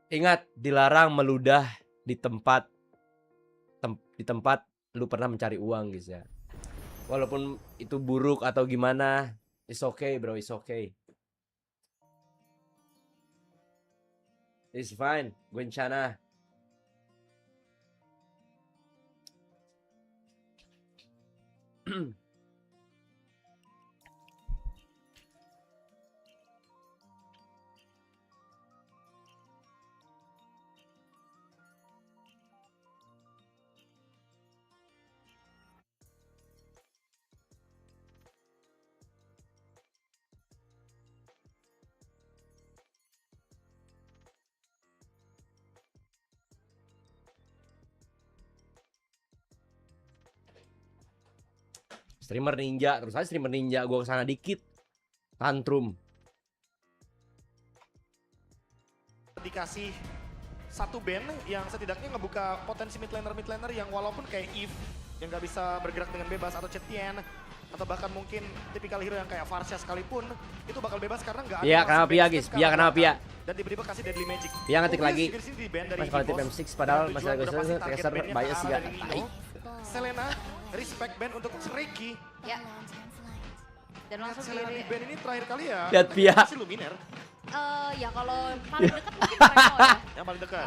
Ingat, dilarang meludah di tempat lu pernah mencari uang guys ya. Walaupun itu buruk atau gimana, it's okay bro, it's okay. It's fine, Gwenchana. Streamer ninja, terus aja streamer ninja, gua kesana dikit tantrum. Dikasih satu band yang setidaknya ngebuka potensi mid laner yang walaupun kayak Eve yang nggak bisa bergerak dengan bebas, atau Chetien, atau bahkan mungkin tipikal hero yang kayak Varsha sekalipun itu bakal bebas karena nggak ada. Iya, kenapa Pia guys? Pia kenapa Pia? Dan tiba-tiba kasih Deadly Magic. Pia ngetik lagi. Mas kalau tip M6 padahal masih ada geser bias ya. Selena, respect band untuk Reiki. Ya. Dan langsung Selena di kiri. band ini terakhir kali ya. Lihat Pia. Si Luminer. Ya kalau paling dekat mungkin Primo ya. Yang paling dekat.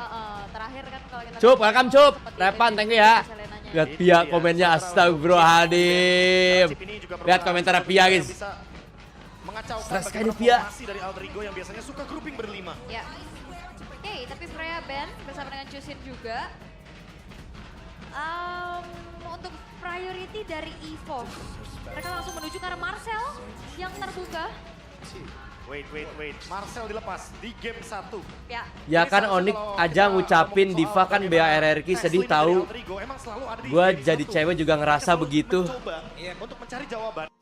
Terakhir kan kalau kita Cup, welcome Cup. Repan, thank you ya. Lihat Pia komennya, astagfirullahaladzim. Lihat komentar Pia guys. Mengacaukan Stres sekali, bagaimana Pia. formasi dari Aldrigo yang biasanya suka grouping berlima. Ya. Oke, tapi Freya band bersama dengan Chusin juga. Untuk priority dari EVOS, mereka langsung menuju ke arah Marcel yang terbuka. Wait. Marcel dilepas di game 1. Ya. Ya kan Onyx aja ngucapin Diva kan BARRQ sedih tahu. Gua jadi cewek juga ngerasa begitu. Untuk mencari jawaban.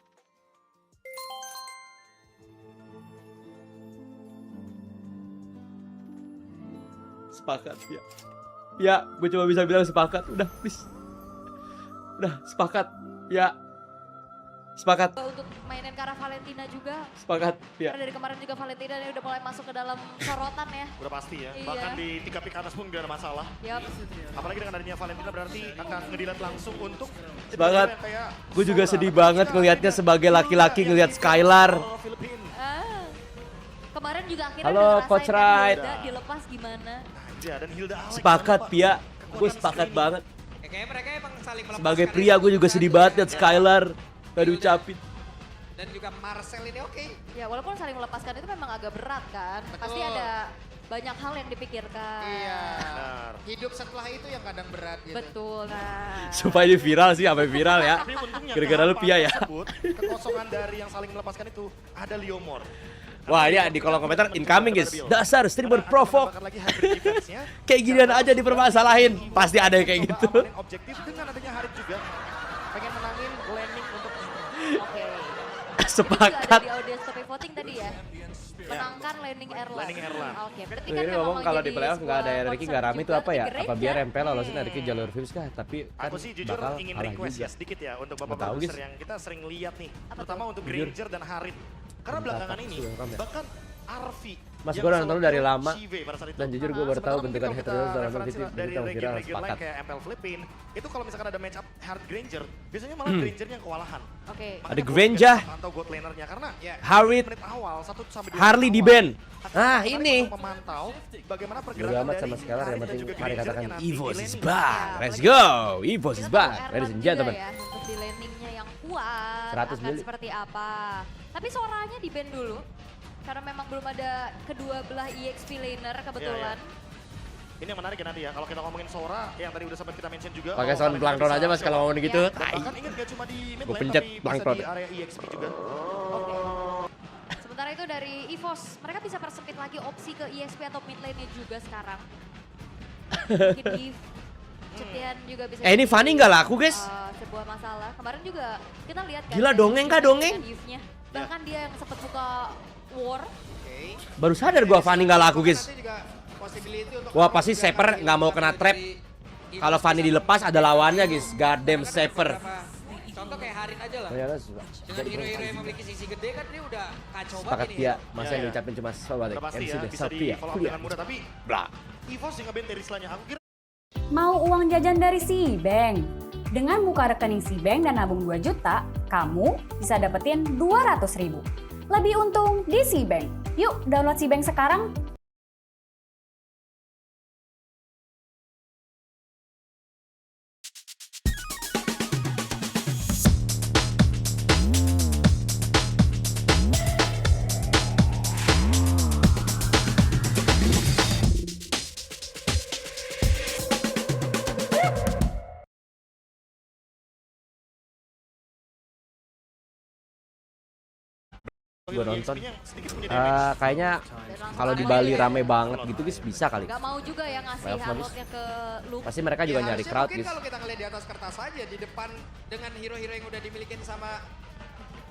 Sepakat ya. Ya, gue cuma bisa bilang sepakat. Udah, please. Udah, sepakat. Ya. Sepakat. Untuk mainin ke arah Valentina juga. Sepakat. Ya. Karena dari kemarin juga Valentina ini udah mulai masuk ke dalam sorotan ya. Udah pasti ya. Iya. Bahkan di 3 pick atas pun gak ada masalah. Yup. Apalagi dengan adanya Valentina berarti akan ngedilat langsung untuk Sepakat. Gue juga sedih banget ngelihatnya sebagai laki-laki ngelihat Skylar. Kemarin juga akhirnya Halo, udah ngerasain Coach kan Wright. Hilda dilepas gimana. Dan Hilda Alex Sepakat, Pia. Gue sepakat banget. Kayaknya mereka emang saling melepaskan. Sebagai pria gue juga sedih banget lihat Skylar gak diucapin. Dan juga Marcel ini oke. Ya walaupun saling melepaskan itu memang agak berat kan. Betul. Pasti ada banyak hal yang dipikirkan. Iya. Benar. Hidup setelah itu yang kadang berat gitu. Betul nah. Supaya ini viral sih, sampai viral ya. Tapi untungnya Gara-gara lu Pia ya. tersebut, kekosongan dari yang saling melepaskan itu ada Leomor. Wah ini di kolom komentar incoming guys. Dasar streamer provok. Bahkan lagi hybrid defense-nya. Kayak ginian aja dipermasalahin. Pasti ada yang kayak gitu. Coba amanin objektif dengan adanya Harit juga. Pengen menangin landing untuk Oke. Sepakat. Itu juga ada di audience topic voting tadi ya. Menangkan landing Erlang. Landing Erlang. Oke, berarti Ini kan memang ngomong kalau di jadi playoff nggak ada sebuah Ricky concern nggak rame itu juga apa ya? ke Apa biar Granger. Rempel lolosin Ricky jalur Vibes kah? Tapi kan aku sih jujur bakal ingin kalah request juga. ya sedikit ya untuk Nggak tahu, bapak-bapak guys. yang kita sering lihat nih, Apa terutama tuh? untuk Jujur. Granger dan Harit. Karena Minta belakangan apa? ini Sudah rekam ya? bahkan Arvi Mas, yang gue udah nonton selalu dari lama. Chive pada saat itu. Dan jujur gue baru tahu Sementara bentukan mungkin heterosis kalau kita dalam referensi titik dari berita viral region lain sepakat. kayak MPL Philippines, itu kalau misalkan ada match up Hard Granger, biasanya malah Granger yang kewalahan. Oke. Makanya Ada Boston Granger. atau God lanernya karena ya Harit, menit awal 1 sampai 2 Harley di band. Ah ini. memantau bagaimana Bodo pergerakan amat dari sama Skylar, yang Harit dan penting juga mari Grangernya katakan nanti EVOS di is laning. back. Ya, Let's apalagi go. EVOS Kita is tahu back. Erlang Ladies and juga gentlemen. ya, untuk di landingnya yang kuat 100 akan mili. seperti apa. Tapi suaranya di band dulu. Karena memang belum ada kedua belah EXP laner kebetulan. Ini yang menarik ya nanti ya, kalau kita ngomongin Sora yang tadi udah sempat kita mention juga. Pakai sound kalian plankton bisa aja mas kalau coba. ngomongin gitu. Ya. Tai. Bahkan ingat gak cuma di mid Gua lane pencet tapi bisa plankton. di area EXP juga. Sementara itu dari EVOS, mereka bisa persempit lagi opsi ke EXP atau mid lane-nya juga sekarang. Mungkin Eve, Cetian juga bisa. Ini jadi, Fanny nggak laku guys. sebuah masalah. Kemarin juga kita lihat kan. Gila, dari dongeng kah, Eve dongeng? dengan Eve-nya. Bahkan dia yang sempat buka war. Oke. Baru sadar gua Fanny nggak laku guys. Nanti juga possibility untuk Wah pasti Saper nggak mau kena trap. Kalau Fanny dilepas ada lawannya guys. Goddamn Saper. Contoh contoh kayak Harin aja lah. Ternyata Dengan hero-hero yang memiliki sisi gede kan dia udah kacau sepakat banget ini. dia. Ya. Masa Iya, yang iya. diucapin cuma sobat Udah pasti MC ya, deh, bisa Sapi di ya. follow up dengan mudah. Tapi Blah. EVOS nggak band dari istilahnya. Aku kira Mau uang jajan dari Cbank? Dengan buka rekening Cbank dan nabung 2 juta, kamu bisa dapetin 200.000. Lebih untung di Cbank. Yuk download Cbank sekarang. Gua nonton. EXP-nya sedikit punya damage. Kayaknya kalau di Bali rame banget gitu guys, bisa kali. Gak mau juga ya ngasih Playoff habis. uploadnya ke Luke. Pasti mereka juga Ya, nyari harusnya crowd mungkin guys. kalau kita ngeliat di atas kertas aja di depan dengan hero-hero yang udah dimiliki sama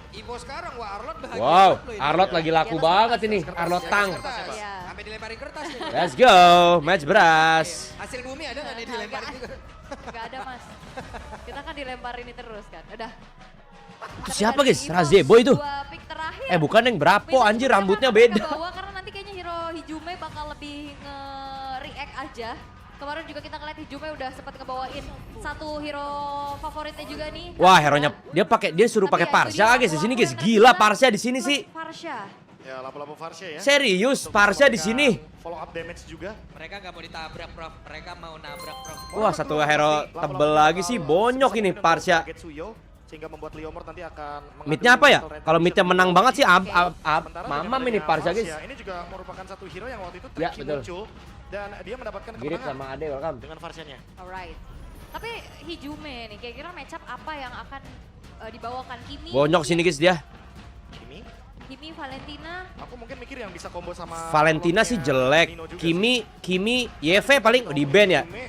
Evo sekarang, wah Arlot bahagia Wow, banget loh ini. Arlot lagi laku Di atas banget kertas, ini. di atas Arlot Di tang. atas kertas. Iya. Sampai dilemparin kertas nih. Let's go, match beras. Hasil bumi ada nggak nih dilemparin juga? Gak ada mas. Kita kan dilempar ini terus kan. Udah. Itu Tapi siapa dari guys? Evo, Razebo itu. 2 pick terakhir. Bukan yang berapa Bisa anjir, juga rambutnya mereka beda. bawa karena nanti kayaknya hero Hijume bakal lebih nge-react aja. Kemarin juga kita ngeliat Hijume udah sempat ngebawain satu hero favoritnya juga nih. Wah, hero-nya dia suruh Tapi pakai ya, Parsha itu dia, guys di sini guys. walaupun Gila ternyata Parsha di sini sih. Parsha. Ya, lapo-lapo Farsha ya. Serius Untuk Parsha di memberikan sini. Follow up damage juga. Mereka nggak mau ditabrak, Prof. Mereka mau nabrak, Prof. Wah, satu hero tebel lagi sih, bonyok ini Parsha. Getsuyo, sehingga membuat Leomord nanti akan Midnya apa ya? mengambil Kalau midnya menang banget sih Sementara mamam dengan ini Parsha guys. Farsha, ini juga merupakan satu hero yang waktu itu Ya, tricky betul. muncul dan dia mendapatkan Girip kemenangan sama Ade, welcome. dengan Farsianya. Alright. Tapi Hijume nih, kira-kira matchup apa yang akan dibawakan Kimi? Bonyok sini guys dia. Kimi, Valentina. aku mungkin mikir yang bisa combo sama Valentina sih Lordnya jelek. Nino juga Kimi, YV paling di band ya. Kimi,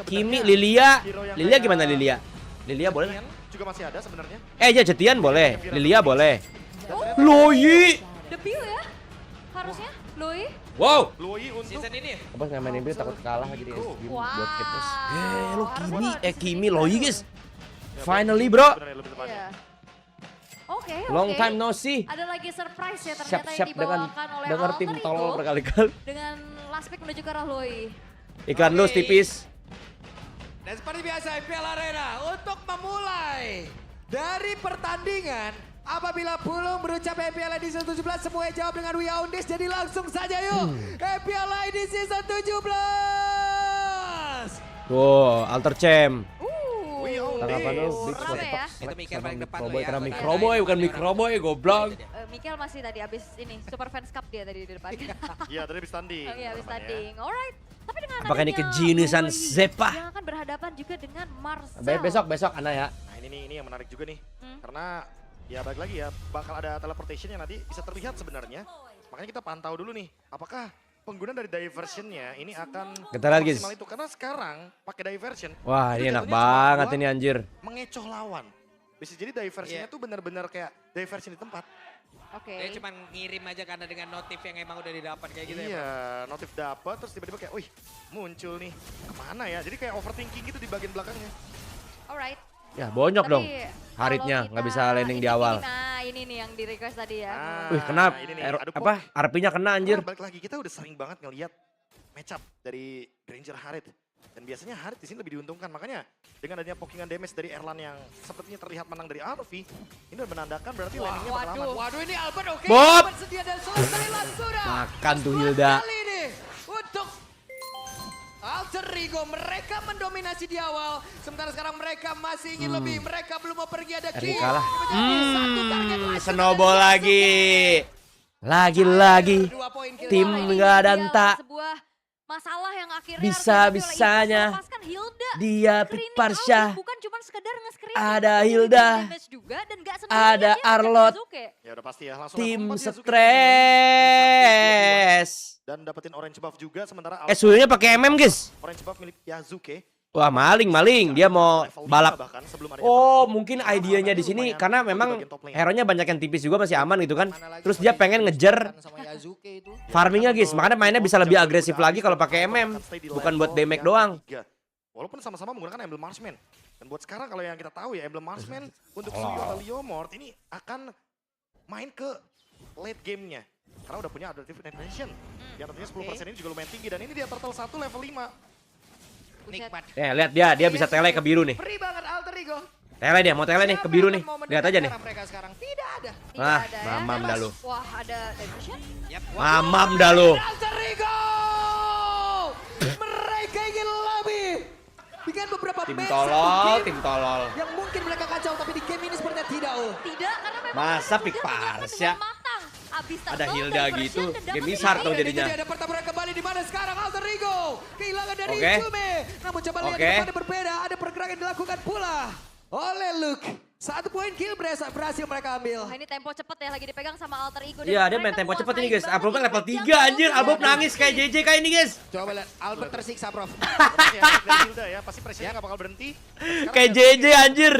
Kimi, sebenarnya Lilia. hero yang Lilia kayak gimana Lilia? Lilia boleh? Jetian juga masih ada sebenarnya. Ya Jetian boleh, Lilia boleh. Dan ternyata Loyi. Debut ya? Harusnya? Loi? Wow. Luoyi untuk Season ini ya? Apa nggak main Inggris takut kalah lagi di SG buat Katniss. Lo Kimi, Harusnya Kimi ada Loyi sedikit guys. Ya, Finally, buat bro. sebenarnya lebih tepatnya. Iya. Oke, Long oke. time no see. Ada lagi surprise ya ternyata Siap-siap yang dengan dibawakan oleh dengar Alter tim Ego tolol berkali-kali. dengan last pick menuju ke arah Loi. Ikan lu Oke. tipis. Dan seperti biasa IPL Arena untuk memulai dari pertandingan apabila belum berucap IPL di season 17 semua jawab dengan We Own This, jadi langsung saja yuk IPL di season 17. Tuh, Alter Champ. We own Tanggapan lu this. big Rame buat ya. Fox Itu Select Mikir sama paling depan Microboy lo ya, karena buat Microboy bukan orang-orang. Microboy goblok. Mikel masih tadi abis ini Super Fans Cup dia tadi di depan. Iya, tadi habis tanding. Oh iya abis teman-teman ya. tanding. Alright. Tapi dengan Apakah ini adanya kejeniusan Loi Zepa? yang akan berhadapan juga dengan Marcel. Besok Ana ya. Nah, ini yang menarik juga nih. Hmm. Karena ya balik lagi ya, bakal ada teleportation yang nanti bisa terlihat sebenarnya. Makanya kita pantau dulu nih, apakah pengguna dari diversionnya ini akan Kita lihat, guys. maksimal itu. Karena sekarang pakai diversion. Wah, itu ini enak jatuhnya cuma banget buat ini anjir. mengecoh lawan. Bisa jadi diversionnya Iya. tuh benar-benar kayak diversion di tempat. Oke. Dia cuma ngirim aja karena dengan notif yang emang udah didapat kayak gitu ya. Iya, notif dapat terus tiba-tiba kayak, wih muncul nih, kemana ya? Jadi kayak overthinking gitu di bagian belakangnya. Alright. Ya, bonyok Tapi dong. Haritnya kalau nggak kita- bisa landing di awal. Nah ini nih yang di request tadi ya. Ah, Wih, kenapa? ini nih, adu Apa? RP-nya kena anjir. Karena balik lagi, kita udah sering banget ngelihat matchup dari Granger Harit. Dan biasanya Harit di sini lebih diuntungkan. Makanya dengan adanya pokingan damage dari Erlan yang sepertinya terlihat menang dari Alfi, ini udah menandakan berarti landingnya bakal aman. Waduh ini Albert oke. Bob! Albert sedia dan selesai langsung dah. Makan tuh Dua Hilda. kali nih untuk Alter Ego. Mereka mendominasi di awal. Sementara sekarang mereka masih ingin lebih. Mereka belum mau pergi, ada RI King. kalah. Satu target langsung Snowball dari lagi. Sasuke. Lagi-lagi. 2 poin kill. Tim Wah, ini nggak ada dia entah. sebuah masalah yang akhirnya Bisa-bisanya harus dihadapi oleh Ivan melepaskan Hilda. Dia pick Screening Parsha. out, bukan cuma sekedar nge-screening, Ada tapi Hilda. damage juga, dan nggak Ada sendirian dia ngejar Arlot. Yasuke. Ya udah pasti ya, langsung Tim langsung Yasuke stres. dan dapetin orange buff juga sementara Suyonya pakai MM guys. orange buff milik Yasuke. Wah, maling. Dia mau Level 5 balap. bahkan sebelum adanya Oh, Falcon. mungkin Karena idenya di Falcon sini lumayan karena di memang bagian top lane. hero-nya banyak yang tipis juga masih aman gitu kan. Mana lagi Terus kalau dia pengen di- ngejar sama Yazuke itu. farmingnya guys. Untuk Makanya mainnya bisa lebih jam agresif udah lagi habis kalau dan pakai Falcon MM. akan stay di Bukan level buat damage yang doang. ketiga. Walaupun sama-sama menggunakan Emblem Marksman. Dan buat sekarang kalau yang kita tahu ya, Emblem Marksman untuk Suyo atau Leomord ini akan main ke late game-nya. Karena udah punya Adaptive Nation. Yang tentunya 10% ini juga lumayan tinggi. Dan ini dia Turtle 1 level 5. Nikmat. Lihat dia bisa tele ke biru nih. Free banget Alter Ego. Tele dia, mau tele nih ke biru nih. Lihat aja nih. Mereka sekarang tidak ada. Tidak Ah, ada ya. mamam dah lu. Wah, ada Dimension. Mamam dah lu. Alter Ego. Mereka ingin lebih. Dengan beberapa Tim match tolol, satu game tim tolol. yang mungkin mereka kacau, tapi di game ini sepertinya tidak. Tidak, karena memang Masa udah pick menyiapkan Parsya? dengan matang. Abis Ada turtle, Hilda diversion, gitu, dan dapat game di Isar bawah. tau jadinya. Ada pertempuran kembali di mana sekarang Alter Ego kehilangan dari Oke. Izume. Namun coba lihat Oke. di depan berbeda, ada pergerakan dilakukan pula oleh Luke. 1 poin kill berhasil mereka ambil. Wah, ini tempo cepet ya, lagi dipegang sama Alter Ego. Iya, dia main tempo cepet ini guys. Uploadnya level 3 anjir. Album nangis kayak JJ kayak ini guys. Coba lihat Albert tersiksa, Prof. Ya, dari Hilda ya, pasti pressure-nya nggak bakal berhenti. Kayak JJ anjir.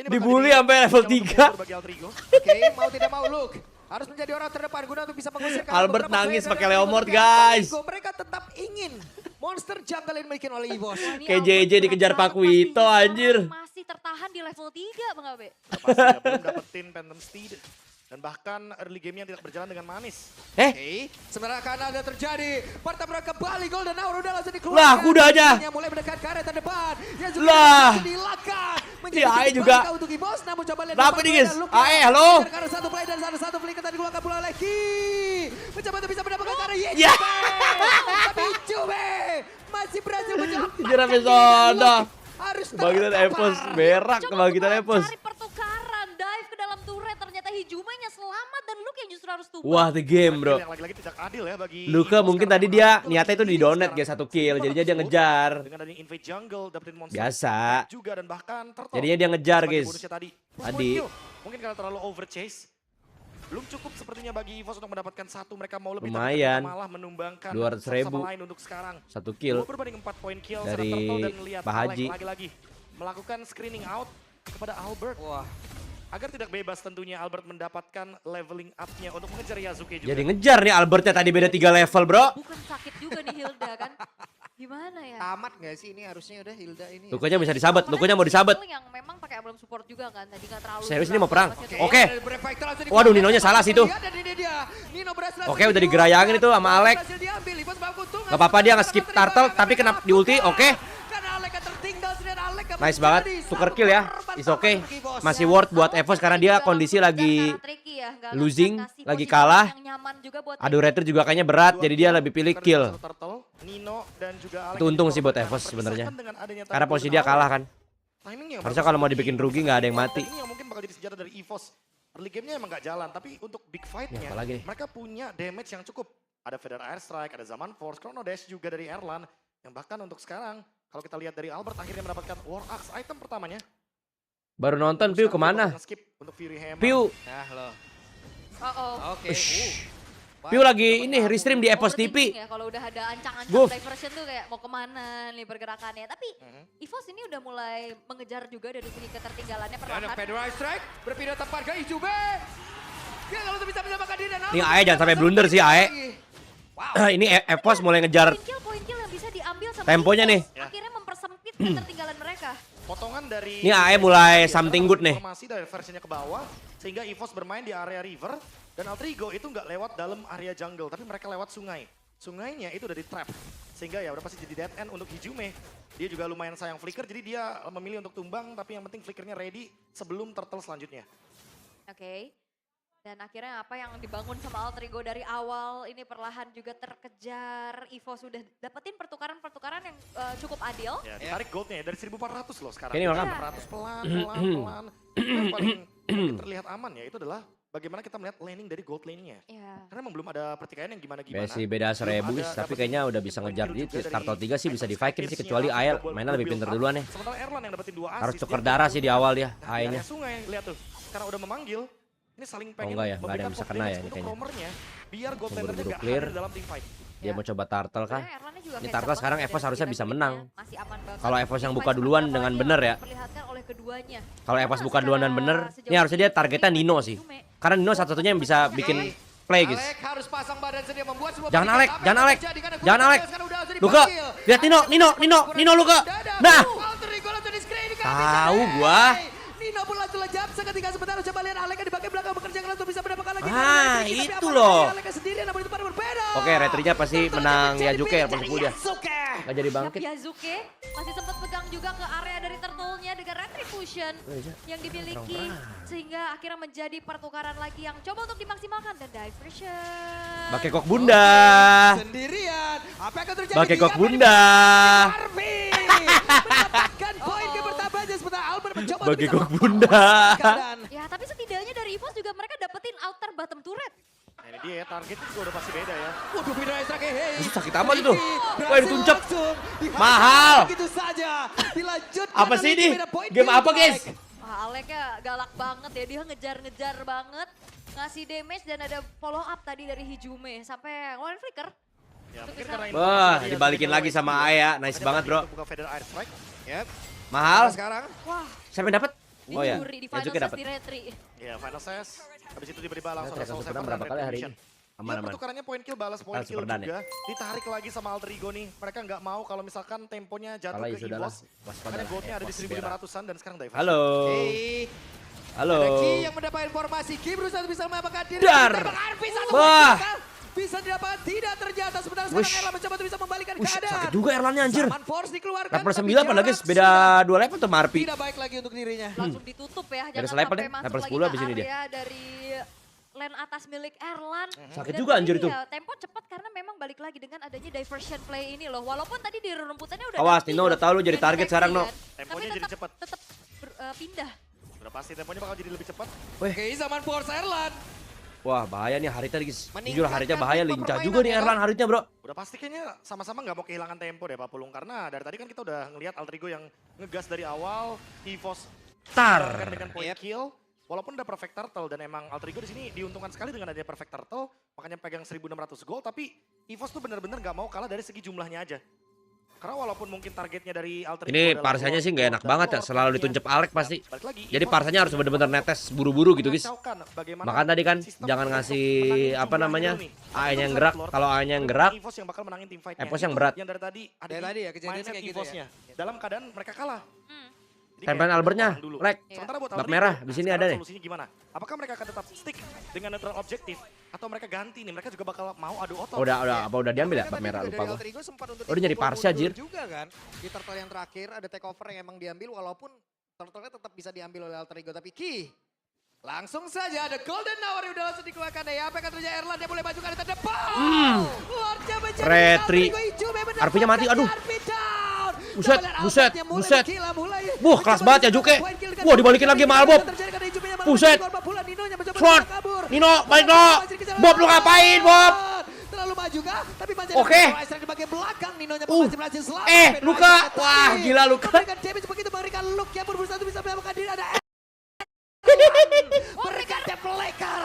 Dibully sampai level 3. Bagi Alter Ego. Oke, mau tidak mau Luke harus menjadi orang terdepan guna untuk bisa mengusir Albert beberapa nangis player pakai dari Leomord, Alter guys. Ego. Mereka tetap ingin monster jungle yang dimiliki oleh EVOS. Wah, ini Kayak Albert JJ dikejar berapa Pakuito, pastinya anjir. Masih tertahan di level 3 Bang Abe. Pasti ya, belum dapetin Phantom Steed. Dan bahkan early game-nya tidak berjalan dengan manis. Oke, sebenarnya akan ada terjadi pertempuran kembali Golden Hour udah langsung dikeluarkan. Lah, kudanya. Yang mulai mendekat ke area terdepan. Yang juga Lah. dilakukan. Si AE juga. Untuk EVOS, namun coba lihat. Kenapa depan nih, guys? Luke. AE, halo? Karena satu play dan satu flicker tadi dikeluarkan pula oleh Ki. Mencoba untuk bisa mendapatkan karena Ya. Tapi Juve masih berhasil menjawab. Kejar sampai sono. Harus Kebangkitan terkapar. Evos berak, Coba kebangkitan untuk Evos. cari pertukaran, dive ke dalam turret, ternyata Hijumenya selamat dan Luke yang justru harus tumbang. Wah, the game bro. Yang lagi-lagi tidak adil ya bagi Luka EVOS mungkin karena tadi dia pertama niatnya itu di sekarang donat guys 1 kill. Jadinya dia ngejar. dengan adanya invade jungle dapetin monster Biasa. juga dan bahkan turtle. Jadinya dia ngejar, Sebagai guys. bonusnya tadi. Tadi. Mungkin karena terlalu over chase. Belum cukup sepertinya bagi EVOS untuk mendapatkan 1. Mereka mau lebih, tapi Lumayan. mereka malah menumbangkan 200.000. satu sama lain untuk sekarang. 1 kill 2 berbanding 4 poin kill dari secara turtle dan lihat Pak Alec Haji. lagi-lagi melakukan screening out kepada Albert. Wah. Agar tidak bebas tentunya Albert mendapatkan leveling up-nya untuk mengejar Yasuke juga. Jadi ngejar nih Albertnya tadi beda 3 level bro. Bukan sakit juga nih Hilda kan. Gimana ya? Tamat gak sih ini harusnya udah Hilda ini. Lukanya bisa disabet, lukanya mau disabet. Yang memang pakai emblem support juga kan, tadi nggak terlalu. Serius berat ini mau perang? masih Oke. ada- Waduh, Ninonya salah sih itu. Oke, udah digerayangin itu sama Alec. Gak apa-apa dia nge-skip turtle tapi kena di ulti, oke. Nice banget, tuker kill ya. Is okay. Masih worth buat Evos karena dia kondisi lagi Secara tricky ya, nggak losing, ngasih lagi posisi kalah. yang nyaman juga buat Adu Rater juga kayaknya berat, jadi dia lebih pilih kill. Turtle, Nino, dan juga Alec Itu untung yang sih buat dikorbankan. Evos sebenarnya. Berpisahkan dengan adanya Karena tadi posisi Golden dia Hour. kalah kan. Timingnya Harusnya kalau mau dibikin rugi nggak ada yang mati. Ini yang mungkin bakal jadi senjata dari EVOS. Early game-nya emang nggak jalan, tapi untuk big Ini fight-nya apa lagi nih? mereka punya damage yang cukup. Ada Feather Airstrike, ada Zaman Force, Chrono Dash juga dari Erlan. Yang bahkan untuk sekarang, kalau kita lihat dari Albert akhirnya mendapatkan War Axe item pertamanya. Baru nonton Piu kemana? Skip untuk Fury Hammer. Piu, Nah lo. Oh, Oke. Piu lagi ini restream di Evos TV. Ya, kalau udah ada ancang-ancang Guf. diversion tuh kayak mau kemana nih pergerakannya. Tapi EVOS ini udah mulai mengejar juga dari segi ketertinggalannya Dan perlahan. Federal Strike berpindah tepat ke Ijume. Dia kalau bisa menyamakan diri dan Ini AE jangan sampai blunder sih AE. Wow. Ini Evos mulai ngejar Poin kill yang bisa diambil sama temponya EVOS nih. akhirnya mempersempit ketertinggalan mereka. Potongan dari Ini AE mulai something good nih. Informasi dari versinya ke bawah sehingga EVOS bermain di area river dan Alter Ego itu nggak lewat dalam area jungle tapi mereka lewat sungai. Sungainya itu udah di trap sehingga ya udah pasti jadi dead end untuk Hijume. Dia juga lumayan sayang flicker jadi dia memilih untuk tumbang tapi yang penting flickernya ready sebelum turtle selanjutnya. Oke. Dan akhirnya apa yang dibangun sama Alter Ego dari awal ini perlahan juga terkejar. EVOS sudah dapetin pertukaran-pertukaran yang cukup adil. Ya, ditarik goldnya ya dari 1.400 loh sekarang. Ini makam. 1.400 pelan. Yang paling mungkin terlihat aman ya itu adalah bagaimana kita melihat laning dari gold lane-nya. Ya. Karena emang belum ada pertikaian yang gimana-gimana. Besi beda 1000 guys, tapi kayaknya udah bisa ngejar di Turtle 3 sih bisa di Viking sih kecuali AE mainnya lebih pinter duluan ya. Sementara Erlan yang dapetin 2 assist. Harus tuker darah sih di awal dia Nah, di AE-nya. area sungai, lihat tuh. Karena udah memanggil, ini saling pengen enggak ya, enggak ada yang memberikan bisa push kena ya damage ini untuk kayaknya. roamernya, biar gold Tunggu lanernya dulu gak clear. hadir dalam team fight. Dia mau coba Turtle kah? Sebenarnya Erlannya juga Ini kencang Turtle banget sekarang dari Evos harusnya segi bisa damage-nya. menang. Masih aman banget. Kalau Evos yang Team buka fight duluan seperti dengan apa bener yang ya. diperlihatkan oleh keduanya. Kalau Evos buka duluan dan bener, Sejauh ini harusnya dia targetnya ini Nino sih. Hijume. Karena Nino satu-satunya yang bisa bikin play guys. Alec harus pasang badan sedia membuat sebuah Jangan pergerakan. Alec, Apa jangan yang Alec. terjadi? Karena Jangan Gustavo Alec. sekarang udah langsung Luka, dipanggil. lihat Nino Luka. Dada. Nah, Alter Ego langsung di-screen. Tahu gua. Nino pun langsung lejap seketika sebentar. Coba lihat Alek di bagian belakang bekerja keras untuk bisa mendapatkan lagi. Ah, Tapi itu apalagi loh. Alek sendiri namun itu pada berbeda. Oke, retrinya pasti menang Yazuke ya, pas 10 dia. Yasuke. Gak jadi Yap, bangkit. Yazuke masih sempat pegang juga ke area dari turtle-nya dengan retribution yang dimiliki sehingga akhirnya menjadi pertukaran lagi yang coba untuk dimaksimalkan dan diversion. Bakekok Bunda. Sendirian. Apa yang akan terjadi? Bakekok Dia Bunda. Harvey mendapatkan poin game pertama aja sebentar Albert mencoba untuk Bakekok bisa Bunda. keadaan. Ya tapi setidaknya dari EVOS juga mereka dapetin outer bottom turret. Nah, ini dia ya, target juga udah pasti beda ya. Waduh, Vino Ezra hey. Itu sakit amat itu. Berhasil Wah, dituncap. langsung dihajar Mahal. Begitu saja. Dilanjutkan Apa sih oleh ini? beda poin Game apa, Alek. guys? Wah Aleknya galak banget ya, dia ngejar-ngejar banget. Ngasih damage dan ada follow up tadi dari Hijume sampai ngeluarin flicker. Ya, Untuk mungkin bisa- karena ini Wah, tadi dibalikin Yazuke lagi sama juga. Aya. Nice Makanya banget, tadi bro. untuk buka Feather Air Strike. Yep. Mahal. Sekarang Wah, Siapa yang dapat? Oh ya, dicuri di final Yazuke set dapat. di retri. Ya, final ses. Habis itu tiba-tiba langsung Ternyata ada Soul Superman Saver berapa dan kali hari Retribution. ini? Ya, Aman-aman. pertukarannya poin kill balas poin Balas kill Superman juga. Ditarik lagi sama Alter Ego nih. Mereka nggak mau kalau misalkan temponya jatuh Kalah ya ke sudahlah. EVOS. Waspada. Makanya goldnya ada di Waspada. 1500-an dan sekarang dive. Halo. Oke. Halo. Ada Ki yang mendapat informasi. Ki berusaha bisa menambahkan diri. Dar. Tembak Harvey satu Wah. poin. Bisa didapatkan tidak ternyata sebentar Wush. sekarang Erlan mencoba untuk bisa membalikan Wush, keadaan. sakit juga Erlannya anjir. Zaman Force dikeluarkan. 4 per tapi 9 padahal guys, jarak beda sudah 2 level tuh Marpi. tidak baik lagi untuk dirinya. Langsung ditutup ya, Dari jangan selevel sampai deh, masuk level lagi 10 ke abis ini dia. area dari lane atas milik Erlan. Sakit Dan juga tadi anjir itu. ya, tempo cepat karena memang balik lagi dengan adanya diversion play ini loh. Walaupun tadi di rumputannya udah Awas, ganti Nino udah loh tahu lu jadi dari target Maxi sekarang, No. kan. Temponya Tapi jadi tetap cepat. pindah. Udah pasti temponya bakal jadi lebih cepat. Oke, zaman Force Erlan. Wah, bahaya nih Harita guys. Jujur Meningkatkan Harita bahaya, tempo lincah permainan juga nih ya, Erlan Haritnya, Bro. Udah pasti kayaknya sama-sama nggak mau kehilangan tempo deh Pak Pulung. Karena dari tadi kan kita udah ngelihat Alter Ego yang ngegas dari awal. EVOS Tar. dengan poin kill. Walaupun udah perfect turtle dan emang Alter Ego di sini diuntungkan sekali dengan adanya perfect turtle, makanya pegang 1600 gol, tapi EVOS tuh bener-bener nggak mau kalah dari segi jumlahnya aja. Karena walaupun mungkin targetnya dari Alter Ego Ini adalah Parsanya Lord, sih nggak enak dan banget ya, Lord selalu tadinya. dituncep Alek pasti. Balik lagi, Jadi EVOS Parsanya harus bener-bener netes buru-buru gitu guys. mengacaukan bagaimana Makanya tadi kan sistem jangan untuk ngasih menangin apa jumlahnya namanya dulu nih. A-nya yang Untuk gerak. Lord, Kalau A-nya yang gerak, EVOS yang bakal menangin tim fight-nya. EVOS yang Itu berat. Yang dari tadi ada Dari di tadi ya, kejadiannya mindset kayak gitu EVOS-nya. Dalam keadaan mereka kalah. Hmm. Jadi tempelan kayak Albertnya, orang dulu. Lek. Sementara buat Bab Alter merah, Ego, di sini sekarang ada nih. Solusinya gimana? Apakah mereka akan tetap stick dengan neutral objektif atau mereka ganti nih? Mereka juga bakal mau adu otot. Udah apa udah diambil ya Tapi bab merah juga lupa dari gua. Alter Ego sempat untuk Oh, dia jadi dipukul Parsha, mundur Jir. juga kan. Di turtle yang terakhir ada takeover yang emang diambil walaupun turtle-nya tetap bisa diambil oleh Alter Ego. Tapi Ki, langsung saja ada Golden Hour yang udah langsung dikeluarkan. Ya, apa yang akan terjadi? Erlan dia boleh maju ke arah terdepan. Lordnya menjadi Retri. Alter Ego hijau, memang Arpinya mati, mendapatkan aduh. Arpi down. Buset, Kita melihat buset, Albertnya mulai buset. bergila, mulai Wah, kelas mencoba banget ya, untuk Juke. poin kill dengan Wah, dibalikin lagi sama Albob. terjadi karena hijaunya malah Buset. menjadi korban pula. Ninonya mencoba Shot. kabur. Nino, balik no. Bob, lu ngapain, Bob? Terlalu maju kah? Tapi masih Oke. di bagian belakang. Ninonya Uh. masih berhasil selamat. Pedro Luka. Isaac tadi. Wah, gila Luka. Memberikan damage begitu, memberikan look yang berusaha untuk bisa menyelamatkan diri. Ada berikan defleker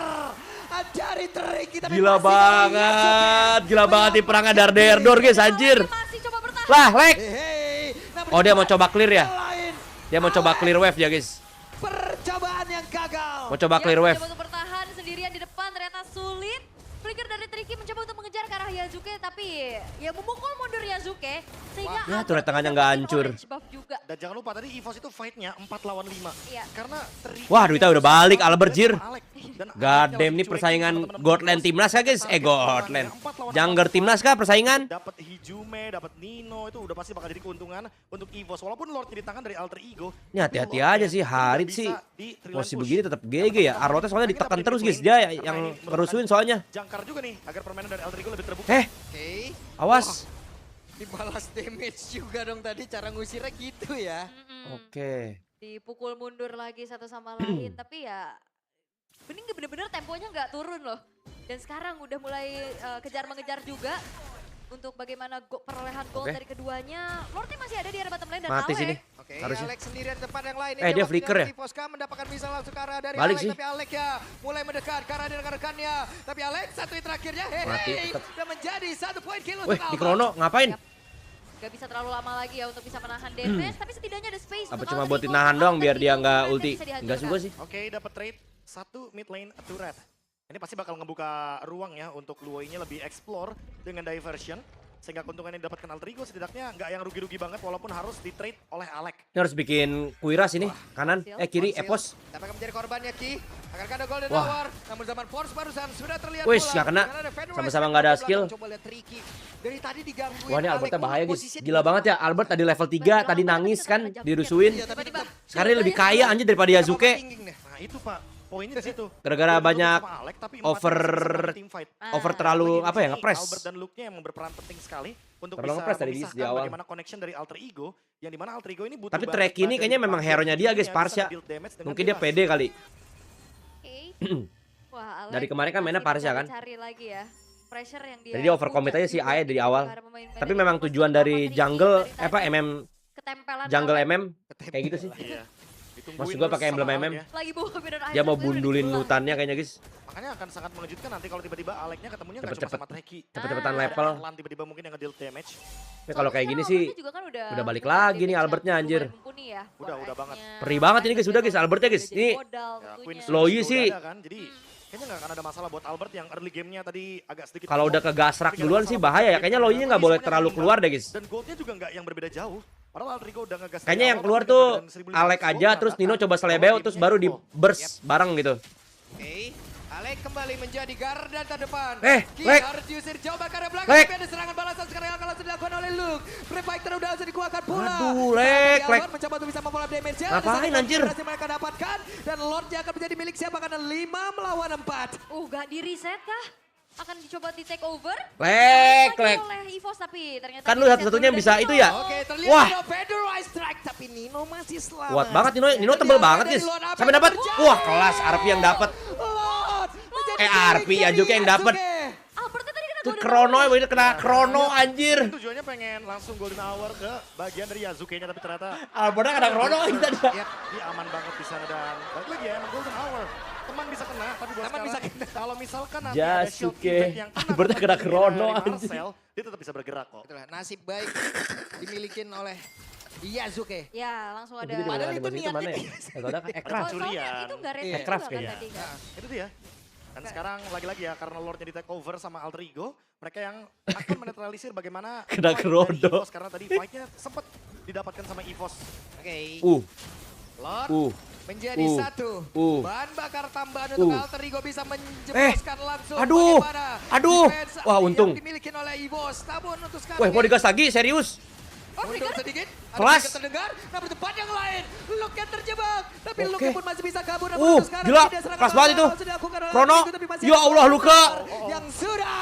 dari Tricky. Tapi Gila masih Yasuke. banget. Gila banget di perangnya Darderdor guys anjir. Masih coba bertahan. Lah, Lek. Hey, namun Oh, dia mau coba clear ya? lain. Dia mau coba clear wave ya guys. Percobaan yang gagal. Mau coba clear Dia wave. mencoba untuk bertahan sendirian di depan ternyata sulit. Flicker dari Tricky mencoba untuk mengejar ke arah Yazuke tapi ya memukul mundur Yazuke sehingga Ya, Albert turret tangannya bisa nggak dapetin hancur. orange buff juga. Dan jangan lupa tadi EVOS itu fight-nya 4 lawan 5. Iya. Karena Wah, Duita udah balik, Albert, Jir. God God damn nih persaingan Godland Timnas kah guys? Godland. Jungler Timnas kah persaingan? Dapat Hijume, dapat Nino, itu udah pasti bakal jadi keuntungan untuk EVOS. Walaupun Lordnya di tangan dari Alter Ego. Ini hati-hati tapi aja sih, Lordnya Harit tidak sih bisa di three posisi line push. begini tetap GG ya. Arlotnya soalnya ditekan terus guys, dia yang ngerusuin soalnya. Jangkar juga nih, agar permainan dari Alter Ego lebih terbuka. Oke. Awas. Dibalas damage juga dong tadi cara ngusirnya gitu ya. Mm-mm. Oke. Dipukul mundur lagi satu sama lain tapi ya bening bener-bener temponya nggak turun loh. Dan sekarang udah mulai kejar mengejar juga untuk bagaimana perolehan gol Oke. dari keduanya. Lordnya masih ada di area bottom lane dan Mati Alek. sini. Oke, Harusnya. Alex sendirian depan yang lain. Eh, dia flicker ya? Voska mendapatkan bisa langsung ke arah dari Balik Alex, sih. tapi Alex ya mulai mendekat ke arah dari rekan-rekannya. Tapi Alex satu hit terakhirnya, Mati, hehe, tetep. dan menjadi 1 poin kill Wih, untuk di Alba. Krono ngapain? Gak bisa terlalu lama lagi ya untuk bisa menahan damage tapi setidaknya ada space. Apa untuk cuma Alter buat Ego. ditahan doang biar Alter dia Ego nggak turretnya ulti? bisa Enggak dihancurkan. juga sih. Oke, dapat trade 1 mid lane turret. Ini pasti bakal ngebuka ruang ya untuk Luo-nya lebih explore dengan diversion. Sehingga keuntungan yang didapatkan Alterigo setidaknya nggak yang rugi-rugi banget walaupun harus di-trade oleh Alek. Ini harus bikin Kuiras ini. Kanan, kiri, Epos. Tapi akan menjadi korbannya Ki. Akankah ada Golden Wah. Hour? Namun zaman Force barusan sudah terlihat Wis, pula. nggak kena. Karena ada Fenrir Sama-sama Rise nggak ada di belakang. skill. Coba lihat Tricky. Dari tadi digangguin. Wah ini Alek. Albertnya bahaya guys. Posisinya Gila di- banget ya. Albert tadi level 3, tadi nangis kan. Dirusuin. Iya, tapi tetap Sekarang dia lebih kaya anjir daripada Yazuke. Nah itu Pak, poinnya di situ. Gara-gara Dia banyak sama Alek, tapi over- empatnya masih bisa team fight. Over Ah. terlalu Lagi di apa ya, sini, ngepres. Albert dan Luke-nya yang berperan penting sekali untuk Terlalu bisa ngepres tadi di memisahkan awal. bagaimana connection dari Alter Ego yang dimana Alter Ego ini butuh Tapi banget track ini dari kayaknya memang Parsia hero-nya dia, yang guys, bisa Parsia. build damage dengan Mungkin dia bebas. pede kali. Oke. Wah, Alek Dari kemarin kan mainnya masih Parsia kan? Cari lagi ya. Pressure yang dia Jadi dia overcommit punya aja si juga Ae dari awal. karena pemain-pemain Tapi dari memang Esports tujuan terutama dari Ricky jungle dari tadi ketempelan jungle Alek. MM kayak gitu sih. Iya. Ditungguin Maksud gua terus pakai emblem sama MM. Alek ya. Lagi bawa Mirror Dia mau Item, bundulin udah hutannya kayaknya guys. Makanya akan sangat mengejutkan nanti kalau tiba-tiba Aleknya ketemunya nggak cuma Cepet-cepet. sama Treki. Cepet-cepetan Ah. level. Lan tiba-tiba mungkin yang nge-deal damage. Tapi kalau kayak gini Soalnya sih Albertnya juga kan udah balik punya lagi nih damage yang Albertnya, anjir. lumayan mumpuni ya, Udah buat banget. Ice-nya. Perih banget ini, guys. Udah, guys, Ice-nya Albertnya, guys. udah jadi Ini modal Ya, tentunya. Queen Loi Switch sih. juga ada kan. Jadi kayaknya nggak akan ada masalah buat Albert yang early gamenya tadi agak sedikit. kalau udah ngomong. ke gasrak Tapi duluan nggak sih masalah bahaya ya. buat Kayaknya Albertnya. Loinya nggak Tapi boleh semuanya terlalu tinggal. keluar deh guys. Dan goldnya juga nggak yang berbeda jauh. Padahal Altrigo udah ngegas. dari Kayaknya yang awal, keluar tapi tuh dengan 1500 Alek gold, aja, terus Nino mengatakan coba bahwa selebeo, terus gamenya baru di equal. burst bareng gitu. Oke, Alek kembali menjadi garda terdepan. Ki Lek. harus diusir jauh karena belakang. Lek. Tapi ada serangan balasan sekarang yang akan langsung dilakukan oleh Luke. Free Fighter udah harus dikuatkan pula. Aduh, Lek, Tapi Lek. Albert mencoba untuk bisa memulai damage-nya. Ada Ngapain, serangan anjir? yang berhasil mereka dapatkan. Dan Lordnya akan menjadi milik siapa? Karena 5 melawan 4. Gak di reset kah? Akan dicoba di take over? Lek, Lagi Lek. oleh EVOS tapi ternyata Kan lu di-reset satu-satunya dulu bisa dari itu Nino. ya? Oke, terlihat Wah. Nino Federal Strike. Tapi Nino masih selamat. Kuat banget Nino tebel banget guys. Sampai dapat. Wah, kelas Arpi yang dapat. Lord menjadi Arpi milik Yazuke yang dapat. Yazuke. Albertnya tadi kena Itu golden Krono, hour. ini kena Krono anjir. Tujuannya pengen langsung golden hour ke bagian dari Yazuke-nya tapi ternyata Albertnya kena Krono kita dia. ya, dia aman banget di sana dan balik lagi ya emang golden hour. Teman bisa kena tapi buat Teman bisa sekarang, kena. kalau misalkan nanti ada shield Yasuke. effect yang Albertnya kena dari Krono, Marcel, dia tetap bisa bergerak kok. Itulah nasib baik dimilikin oleh Yazuke. Ya langsung ada. Jadi dia Padahal di itu situ niatnya mana ya? dia. Enggak ada kan Oh, Ekraf. soalnya Curian. itu nggak reset Iya. juga Craft kan kayaknya. tadi kan? Itu dia. Dan sekarang lagi-lagi ya karena Lordnya di take over sama Alter Ego, mereka yang akan menetralisir bagaimana Kena fight Krono. dari EVOS karena tadi fightnya sempat didapatkan sama EVOS. Oke. Lord Uh. menjadi Uh. satu. Uh. Bahan bakar tambahan untuk Uh. Alter Ego bisa menjebloskan langsung. Aduh. bagaimana Aduh. defense Wah, untung. Yang dimiliki oleh EVOS. Namun untuk sekarang. Wah, mau digas lagi serius. Oh, mundur sedikit. Ada Kelas. trigger terdengar. Namun tempat yang lain. Luke yang terjebak. Tapi Oke. Luke pun masih bisa kabur. Namun untuk sekarang Gila. tidak serangan Kelas banget balasan itu. langsung dilakukan oleh Krono. Alter Ego, tapi masih Ya ada Allah, Luka. Yang sudah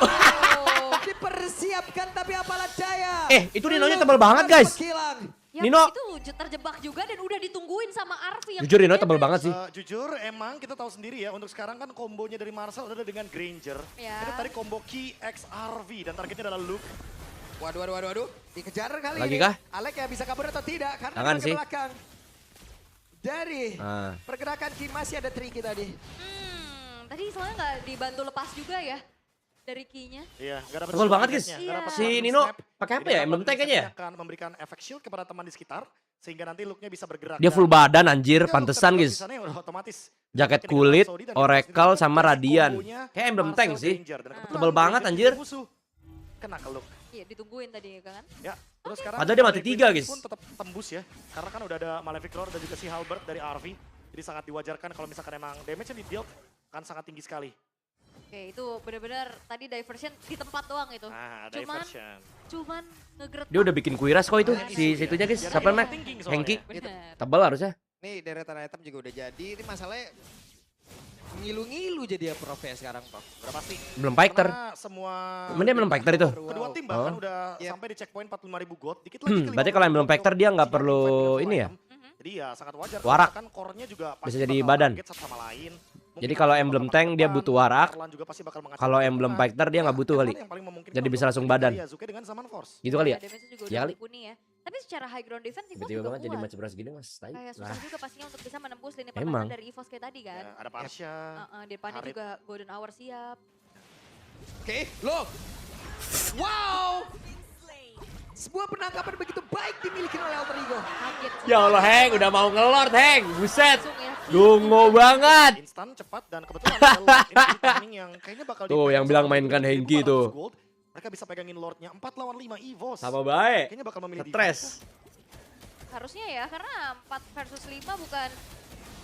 dipersiapkan tapi apalah daya. Itu Ninonya tebal banget, guys. Menghilang. Ya, Nino. itu terjebak juga dan udah ditungguin sama Arfi yang Jujur Nino punya tebal damage. banget sih. Jujur emang kita tahu sendiri ya untuk sekarang kan kombonya dari Marcel udah dengan Granger. Ya. Itu tadi combo Ki X RV dan targetnya adalah Luke. Waduh. Dikejar kali Lagi ini. kah? Alek ya bisa kabur atau tidak? Karena Jangan dia ke sih. belakang. Dari Ah. pergerakan Kim masih ada tricky tadi. Tadi soalnya nggak dibantu lepas juga ya dari key-nya. Iya, nggak dapat Tebal shield banget, guys. targetnya, nggak dapat Si satu Nino snap. pakai apa Jadi ya? dapat Emblem tank kayaknya ya? akan memberikan efek shield kepada teman di sekitar sehingga nanti Luke-nya bisa bergerak. Dia full Dan badan anjir, Luke pantesan terdapat guys. di sana yang udah otomatis. Jaket Mungkin kulit, dengan Saudi dan Oracle Dikasih sama kombonya Radian. Kayak emblem Marcel tank sih. Granger. Dan kebetulan Tebal banget, Granger anjir. musuh. Kena ke Luke. Iya ditungguin tadi kan. Ya, terus sekarang Padahal dia mati Queen 3, Switch guys. pun tetap tembus ya. Karena kan udah ada Malefic Roar dan juga si Halberd dari RV. Jadi sangat diwajarkan kalau misalkan emang damage-nya di deal kan sangat tinggi sekali. Oke itu benar-benar tadi diversion di tempat doang itu. Nah, Cuman diversion. ngegret. Dia udah bikin kuiras kok itu si situnya guys. Biar Siapa dia namanya? thinking soalnya. Hengki. Bener. Tebal harusnya. Nih deretan item juga udah jadi. Ini masalahnya ngilu-ngilu jadi ya prof ya sekarang prof. Udah pasti. Belum fighter. Karena semua Emang dia belum fighter itu? kedua tim bahkan udah Iya. sampai di checkpoint 45.000 gold. Dikit lagi ke Berarti kalau yang belum 50.000 fighter dia nggak sehingga perlu invite dengan ini ya? full item. Jadi ya sangat wajar. Warak. Kan core-nya juga pasti Bisa jadi bakal badan. target satu sama lain. Mungkin Jadi kalau nanti emblem bakal tank dia depan, butuh warak. Erlan juga pasti bakal mengacau Kalau ke emblem tengah. fighter dia nggak butuh Erlan kali. yang paling memungkinkan Jadi untuk bisa langsung dari badan. Yazuke dengan Summon Force. Gitu kali ya? Damage-nya juga Iya udah kali. mumpuni ya. Tapi secara high ground defense EVOS Tiba-tiba juga banget jadi kuat. match beras gini mas. Tai. Kayak susah Lah. juga pastinya untuk bisa menembus lini Emang. pertahanan dari EVOS kayak tadi kan. Ya, ada Parsha. Di depannya Arif. juga Golden Hour siap. Oke, look. Wow. Sebuah penangkapan begitu baik dimiliki oleh Alter Ego. Kaget. Ya Allah Heng, udah mau ngelord Heng. Buset. Langsung ya. Dungo banget. Instan cepat dan kebetulan ada ini timing yang kayaknya bakal Tuh, dipegang yang bilang sama mainkan Hengki Hengki tuh. Mereka mereka bisa pegangin Lordnya 4 lawan 5 EVOS. Sama baik. Kayaknya bakal memilih Stres. Harusnya ya, karena 4 versus 5 bukan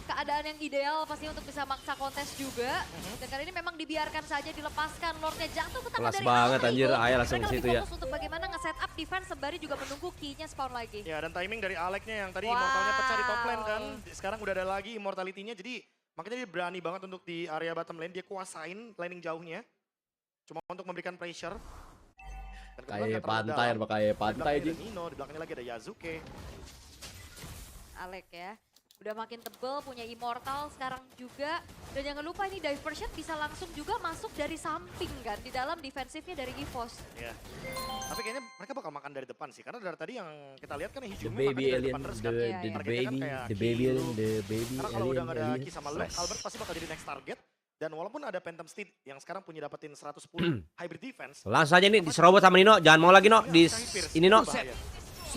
keadaan yang ideal pasti untuk bisa maksa kontes juga. Dan kali ini memang dibiarkan saja, dilepaskan. Lordnya jatuh ke tangan Kelas dari banget, Altrigo. anjir. Aya langsung Mereka ke situ lebih ya. fokus untuk bagaimana nge-setup defense sembari juga menunggu key-nya spawn lagi. Ya, dan timing dari Aleknya yang tadi Wow. Immortalnya pecah di top lane kan. Sekarang udah ada lagi Immortality-nya, jadi makanya dia berani banget untuk di area bottom lane. Dia kuasain laning jauhnya. Cuma untuk memberikan pressure. Dan kebetulan Kayak nggak terlalu pantai, dalam. kayak Di pantai belakangnya Ji. ada Nino, di belakangnya lagi ada Yazuke. Alek ya. Udah makin tebel, punya Immortal sekarang juga. Dan jangan lupa ini diversion bisa langsung juga masuk dari samping kan. Di dalam defensifnya dari EVOS. Ya. Tapi kayaknya mereka bakal makan dari depan sih. Karena dari tadi yang kita lihat kan The Hijumi baby makannya dari alien, depan terus the, kan. Iya, the, iya. the Targetnya kan baby, kayak the baby Kilo. alien, the baby Karena kalau udah nggak ada alien, Ki sama Luke, fresh. Albert pasti bakal jadi next target. Dan walaupun ada Phantom Steed yang sekarang punya dapetin 110 hybrid defense. Langsung aja nih diserobot sama Nino, jangan mau lagi No, di Sky Pierce, ini No. bahaya.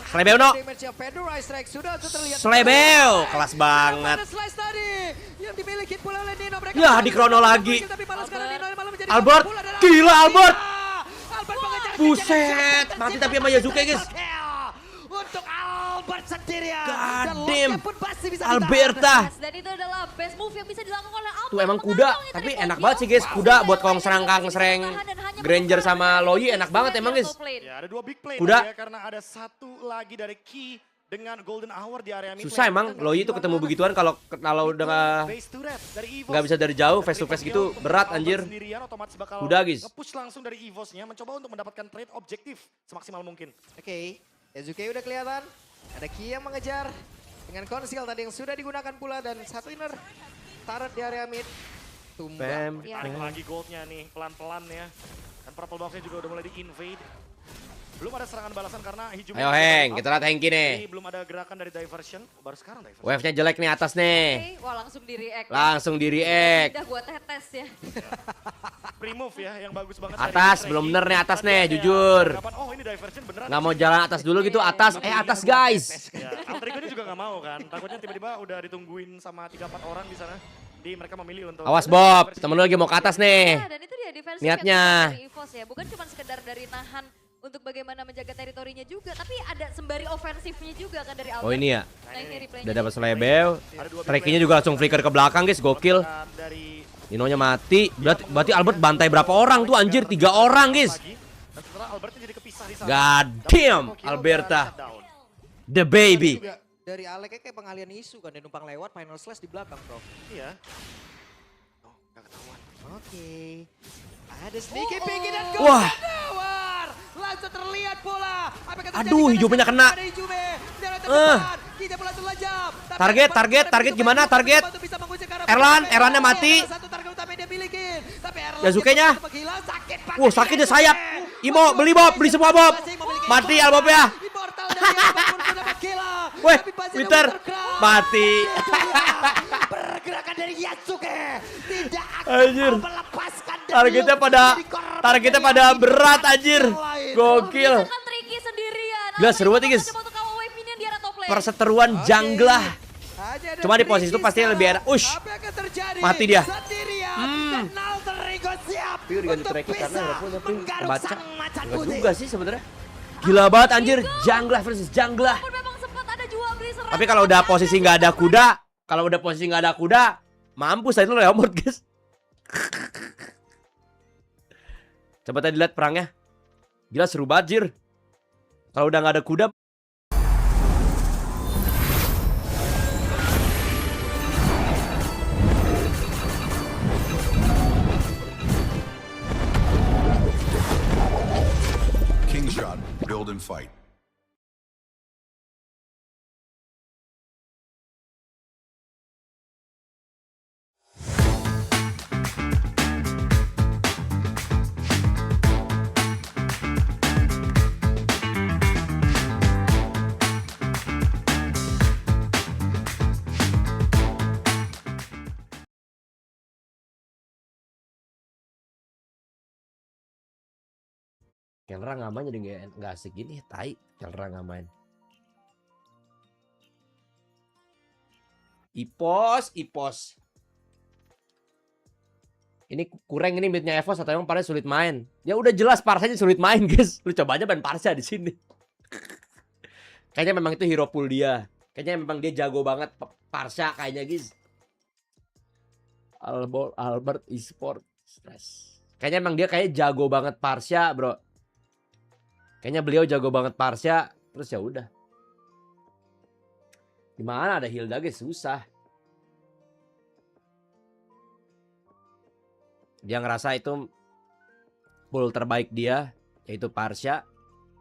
Slebeo No. Damage-nya Fedora Strike sudah terlihat. Slebeo, kelas banget. Ada slice tadi yang dimiliki pula oleh Nino. Mereka Ya, di krono lagi. Tapi malah sekarang Nino malah menjadi Albert, bola dan gila Albert. Albert mengejar Buset, mati tapi sama Yazuke guys. Untuk Albert sendirian. God Dan damn. Lordnya pun masih bisa Alberta. Dan itu adalah best move yang bisa dilakukan oleh Albert. Tuh emang kuda, Mengantongi tapi tadi enak Tokyo. banget sih guys. Kuda buat Dan kalau Alek serangkang bisa sereng bertahan dan hanya Granger menukar sama dengan Loyi Lordnya enak banget di emang guys. top lane. Ya ada 2 big play Kuda. tadi ya, karena ada satu lagi dari Ki dengan Golden Hour di area mid Susah lane. emang Kita Loyi nggak tuh ketemu gimana. begituan kalau udah Base to red dari EVOS. nggak bisa dari jauh Dan face to face Tokyo gitu untuk berat Albert anjir. sendirian otomatis bakal Kuda, guys. nge-push langsung dari EVOS-nya mencoba untuk mendapatkan trade objektif semaksimal mungkin. Oke, Yazuke udah kelihatan. Ada Ki yang mengejar dengan konsil tadi yang sudah digunakan pula dan satu inner turret di area mid. Tumbang. Bam. Iya. Tarik lagi goldnya nih pelan-pelan ya. Dan purple buff-nya juga udah mulai di-invade. Belum ada serangan balasan karena Hijumi. Ayo Heng, kita lihat Hengki nih. Jadi belum ada gerakan dari diversion. Baru sekarang diversion. Wave-nya jelek nih atas nih. Oke, wah langsung di react. Langsung di react. Udah gua tetes ya. Pre-move ya yang bagus banget. Atas, dari belum Regi. bener nih atas Tadi nih, ada jujur. anggapan, oh ini diversion beneran. Nggak mau jalan atas dulu gitu, atas. Atas guys. Ya, Altrigo juga nggak mau kan. Takutnya tiba-tiba udah ditungguin sama 3-4 orang di sana. Jadi mereka memilih untuk... Awas Bob, temen lu lagi mau ke atas nih. Nah, dan itu dia defense Niatnya. dari EVOS ya. Bukan cuma sekedar dari nahan untuk bagaimana menjaga teritorinya juga, tapi ada sembari ofensifnya juga kan dari Albert. Oh ini ya, Nah, ini replaynya. udah dapat Slebeo. Ada 2 big Trackingnya play. juga langsung flicker ke belakang guys, gokil. Dari Ninonya mati. Berarti Albert bantai berapa orang tuh anjir? 3 orang guys. Dan setelah Albertnya jadi kepisah di sana. God damn, Alberta. The baby. Juga dari Aleknya kayak pengalian isu kan dia numpang lewat final slash di belakang bro. Iya. Oh, nggak ketahuan. Oke. Ada sneaky peeky dan Wah. Golden Hour. Langsung terlihat bola. Apa yang terjadi Aduh, pada Hijumenya saat kena. ada Hijume. Dia terdepan. Kita bola selajap. Tapi Target, Albert target, sudah target begitu gimana, baik target? untuk bisa mengusir ke arah Erlan, belakang. Erlannya mati. Salah satu target utama yang dia miliki. Tapi Erlan Yazuke-nya. dia menghilang, sakit banget. Wah, sakit deh sayap. Imo, beli Bob, beli semua Bob. Mati Albob ya. Immortal dari Albert pun sudah menggila. Weh, Tapi masih ada Winter. Wintercraft. Mati. Pergerakan dari Yasuke tidak akan Anjir. mau melepaskan dan Targetnya belum pada menjadi korban targetnya dari pada Yasuke. berat anjir. Lain. Gokil. Bisa kan Tricky sendirian. Gila, seru banget, guys. Coba untuk kawal wave minion di area top lane. Perseteruan junglah. Hanya ada Cuma di posisi Tricky itu pastinya lebih sekarang. enak. Ush. Apa yang akan terjadi? Mati dia. Sendirian. Dan Altrigo siap Tapi udah ganti untuk track karena bisa udah punya menggaruk baca. sang macan Enggak putih. juga sih sebenarnya. Gila banget anjir, junglah versus junglah. Walaupun memang sempat ada jual beli serangan. Tapi kalau udah posisi nggak ada kuda, kalau udah posisi nggak ada kuda, mampus itu lo ya mod guys. Coba tadi lihat perangnya, gila seru banget jir. Kalau udah nggak ada kuda. King shot, build and fight. Kelra nggak main jadi nggak asik gini, tai. Kelra nggak main. Ipos. Ini kurang ini midnya Evos atau emang Parsa sulit main? Ya udah jelas Parsanya sulit main, guys. Lu coba aja main Parsa di sini. Kayaknya memang itu hero pool dia. Kayaknya memang dia jago banget Parsa kayaknya, guys. Albert Esport stress. Kayaknya emang dia kayak jago banget Parsa, bro. Kayaknya beliau jago banget Parsa. Terus ya udah. Gimana ada Hilda, guys? Susah. Dia ngerasa itu pool terbaik dia, yaitu Parsa,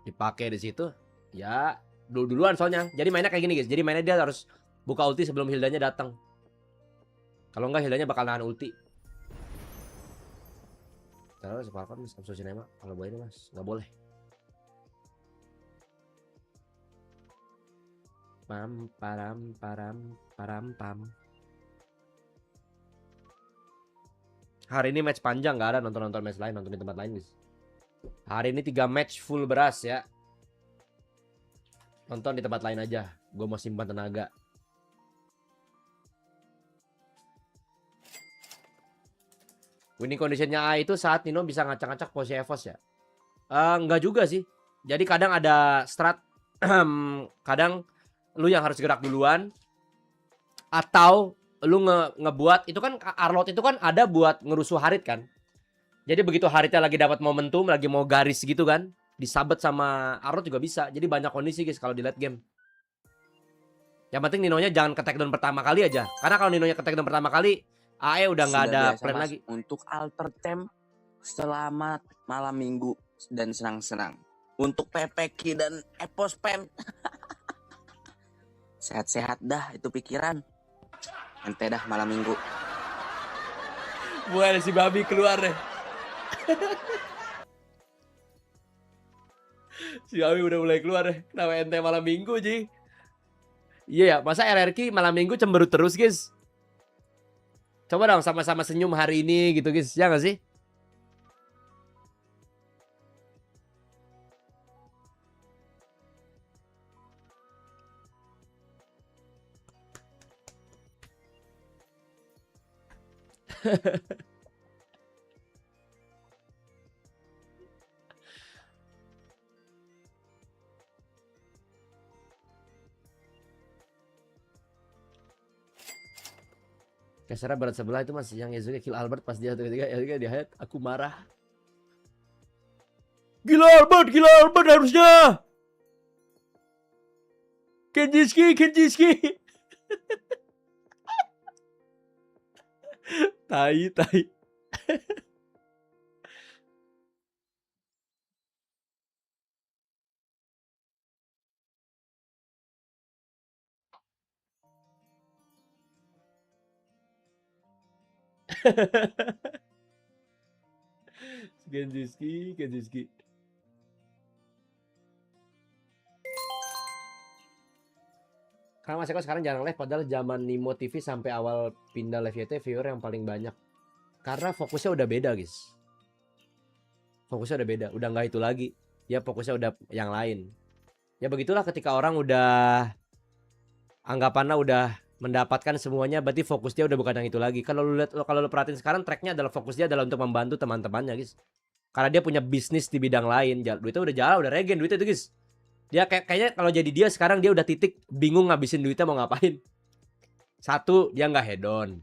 dipakai di situ. Ya, duluan soalnya. Jadi mainnya kayak gini, guys. Jadi mainnya dia harus buka ulti sebelum Hildanya datang. Kalau enggak Hildanya bakal nahan ulti. Terus Falcon Mas Kamso Cinema. Kalau boleh ini Mas, nggak boleh. Pam param pam. Hari ini match panjang, nggak ada nonton match lain, nonton di tempat lain, guys. Hari ini 3 match full beras ya. Nonton di tempat lain aja. Gue mau simpan tenaga. Winning conditionnya A itu saat Nino bisa ngacak-ngacak posisi Evos ya? Enggak juga sih. Jadi kadang ada strat. Kadang lu yang harus gerak duluan. Atau lu ngebuat itu kan Arlot itu kan ada buat ngerusuh Harit kan. Jadi begitu Haritnya lagi dapat momentum, lagi mau garis gitu kan, disabet sama Arlot juga bisa. Jadi banyak kondisi guys kalau di late game. Yang penting Ninonya jangan ke take down pertama kali aja. Karena kalau Ninonya ke take down pertama kali, AE udah nggak ada plan lagi. Untuk alter temp selamat malam minggu dan senang-senang. Untuk PPK dan Epos Pen. Sehat-sehat dah itu pikiran. Ente dah malam minggu. Bukan si babi keluar deh. Si babi udah mulai keluar deh. Kenapa ente malam minggu Ji? Iya ya, masa RRQ malam minggu cemberut terus guys? Coba dong sama-sama senyum hari ini gitu guys, ya gak sih? Kasarnya berat sebelah itu mas yang Yasuke kill Albert pas dia ketiga ya di highlight aku marah. Gila Albert harusnya. Kenjiski. Tai. Kenjiski. Karena Mas Eko sekarang jarang live padahal zaman Nimo TV sampai awal pindah live YT viewer yang paling banyak. Karena fokusnya udah beda, guys. Fokusnya udah beda, udah nggak itu lagi. Ya fokusnya udah yang lain. Ya begitulah ketika orang udah anggapannya udah mendapatkan semuanya, berarti fokus dia udah bukan yang itu lagi. Kalau lu lihat, kalau lu perhatiin sekarang tracknya adalah fokus dia adalah untuk membantu teman-temannya, guys. Karena dia punya bisnis di bidang lain. Duitnya udah jalan, udah regen duitnya itu, guys. Dia kayaknya kalau jadi dia sekarang dia udah titik bingung ngabisin duitnya mau ngapain. Satu, dia nggak hedon.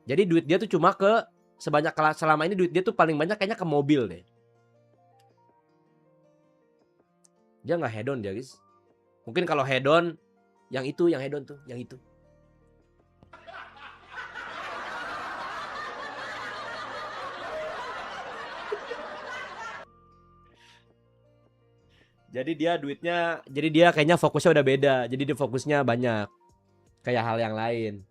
Jadi duit dia tuh cuma ke sebanyak selama ini duit dia tuh paling banyak kayaknya ke mobil deh. Dia nggak hedon dia, guys. Mungkin kalau hedon yang hedon tuh, yang itu. Jadi dia kayaknya fokusnya udah beda. Jadi dia fokusnya banyak kayak hal yang lain.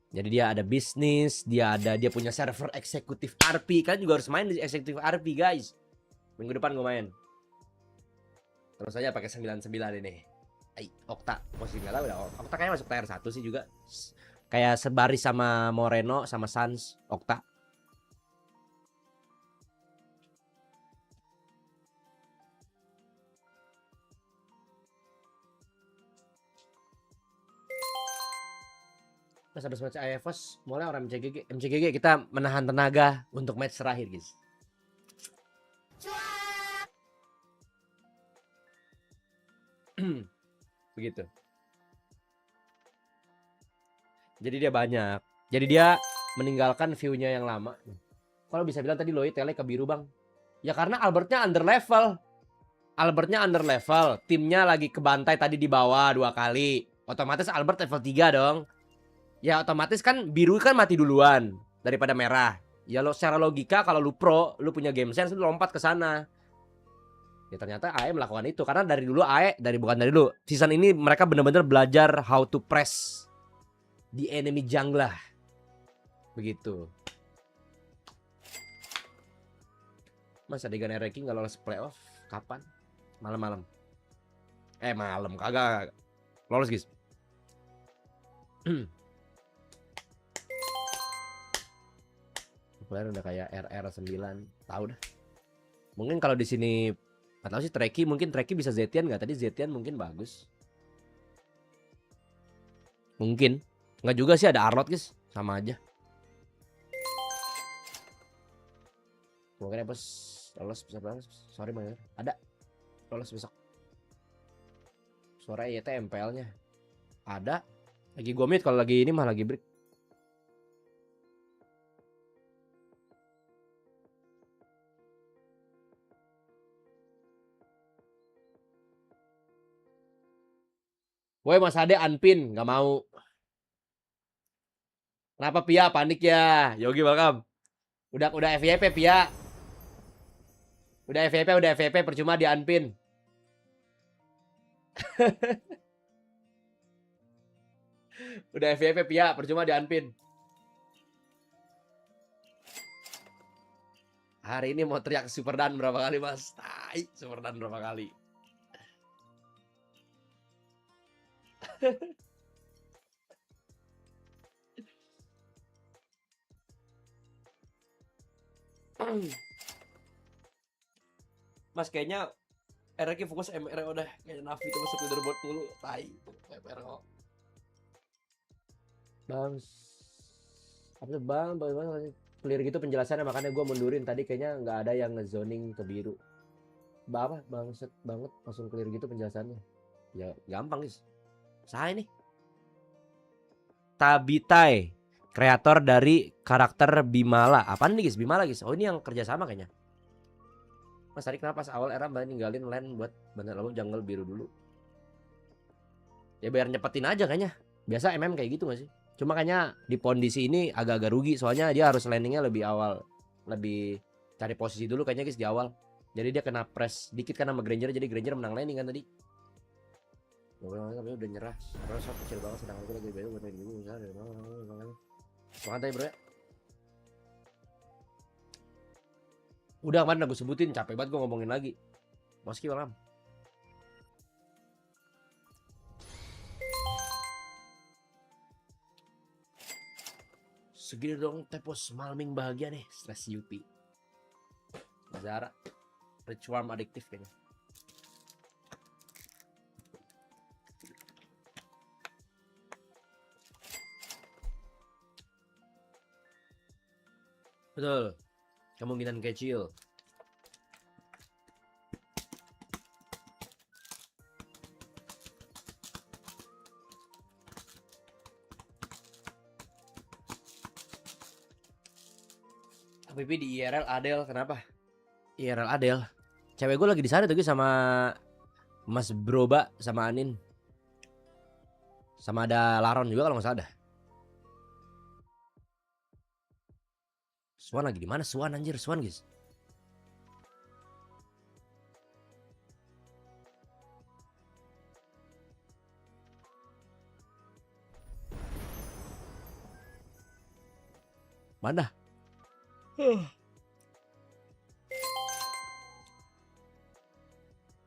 Jadi dia ada bisnis, dia punya server eksekutif RP, kan juga harus main di eksekutif RP, guys. Minggu depan gue main. Terus aja pakai 99 ini. Okta, posisi enggak tahu udah. Okta kayaknya masuk tier 1 sih juga. Kayak sebaris sama Moreno sama Sans, Okta. Pas habis match EVOS mulai orang MCGG kita menahan tenaga untuk match terakhir guys. Begitu. Jadi dia banyak. Jadi dia meninggalkan view-nya yang lama. Kalau bisa bilang tadi Loi tele ke biru bang. Ya karena Albertnya under level. Timnya lagi kebantai tadi di bawah 2 kali. Otomatis Albert level 3 dong. Ya otomatis kan biru kan mati duluan daripada merah. Ya lo secara logika kalau lu pro, lu punya game sense, lu lompat ke sana. Ya ternyata AE melakukan itu karena dari dulu AE bukan dari dulu. Season ini mereka benar-benar belajar how to press di enemy jungle lah. Begitu. Mas adegan ranking kalau lolos playoff kapan? Malam-malam. Malam kagak. Lolos guys. Player udah kayak RR9, tahu dah. Mungkin kalau di sini nggak tahu sih mungkin Treki bisa Zetian nggak? Tadi Zetian mungkin bagus. Mungkin. Nggak juga sih ada Arlot guys, sama aja. Mungkin apa lolos bisa banget. Sorry banget. Ada lolos besok. Suara YT MPL-nya. Ada. Lagi gue mute kalau lagi ini mah lagi break. Woi Mas Ade unpin, nggak mau. Kenapa Pia panik ya? Yogi welcome. Udah FYP Pia. Udah FYP percuma di unpin. Udah FYP Pia percuma di unpin. Hari ini mau teriak super dan berapa kali Mas? Tai, super dan berapa kali? Mas kayaknya RK fokus MR udah kayak Navi itu masuk leaderboard dulu. Tai, MR kok. Bang, apa tuh bang? Bagaimana clear gitu penjelasannya makanya gue mundurin tadi kayaknya nggak ada yang ngezoning ke biru. Apa bangset banget langsung clear gitu penjelasannya. Ya gampang guys. Saya nih Tabitai, kreator dari karakter Bimala. Apaan nih guys? Bimala guys. Oh ini yang kerjasama kayaknya. Mas tadi kenapa pas awal era mbak ninggalin lane buat bandar lalu jungle biru dulu? Ya biar nyepetin aja kayaknya. Biasa MM kayak gitu gak sih? Cuma kayaknya di kondisi ini agak-agak rugi. Soalnya dia harus landingnya lebih awal. Lebih cari posisi dulu kayaknya guys di awal. Jadi dia kena press dikit kan sama Granger. Jadi Granger menang landing kan tadi. Tapi udah nyerah. Karena shot kecil banget sedangkan gue lagi beda buat main dulu misalnya. Semangat aja bro ya. Udah kemarin gue sebutin capek banget gue ngomongin lagi. Moski malam. Segini dong tepos malming bahagia nih. Stress Yupi Zara Rich Warm adiktif kayaknya. Betul. Kemungkinan kecil. Tapi di IRL Adel kenapa? IRL Adel. Cewek gue lagi di sana tuh sama Mas Broba sama Anin. Sama ada Laron juga kalau nggak salah. Swan lagi di mana? Swan anjir, Swan guys. Mana?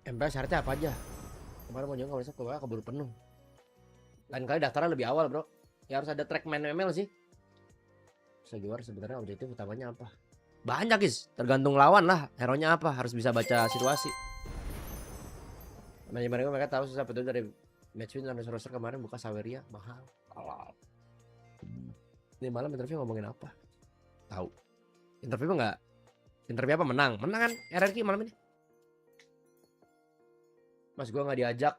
MPL syaratnya apa aja? Kemarin mau nyoba besok keburu penuh. Lain kali daftarnya lebih awal bro. Ya harus ada track main ML sih. Segiwar sebenarnya objektif utamanya apa? Banyak guys, tergantung lawan lah. Hero-nya apa? Harus bisa baca situasi. Mereka tahu susah betul dari match win dan roster kemarin buka Saweria mahal. Ini malam interview ngomongin apa? Tahu. Interview nggak? Interview apa menang? Menang kan RRQ malam ini. Mas gua nggak diajak.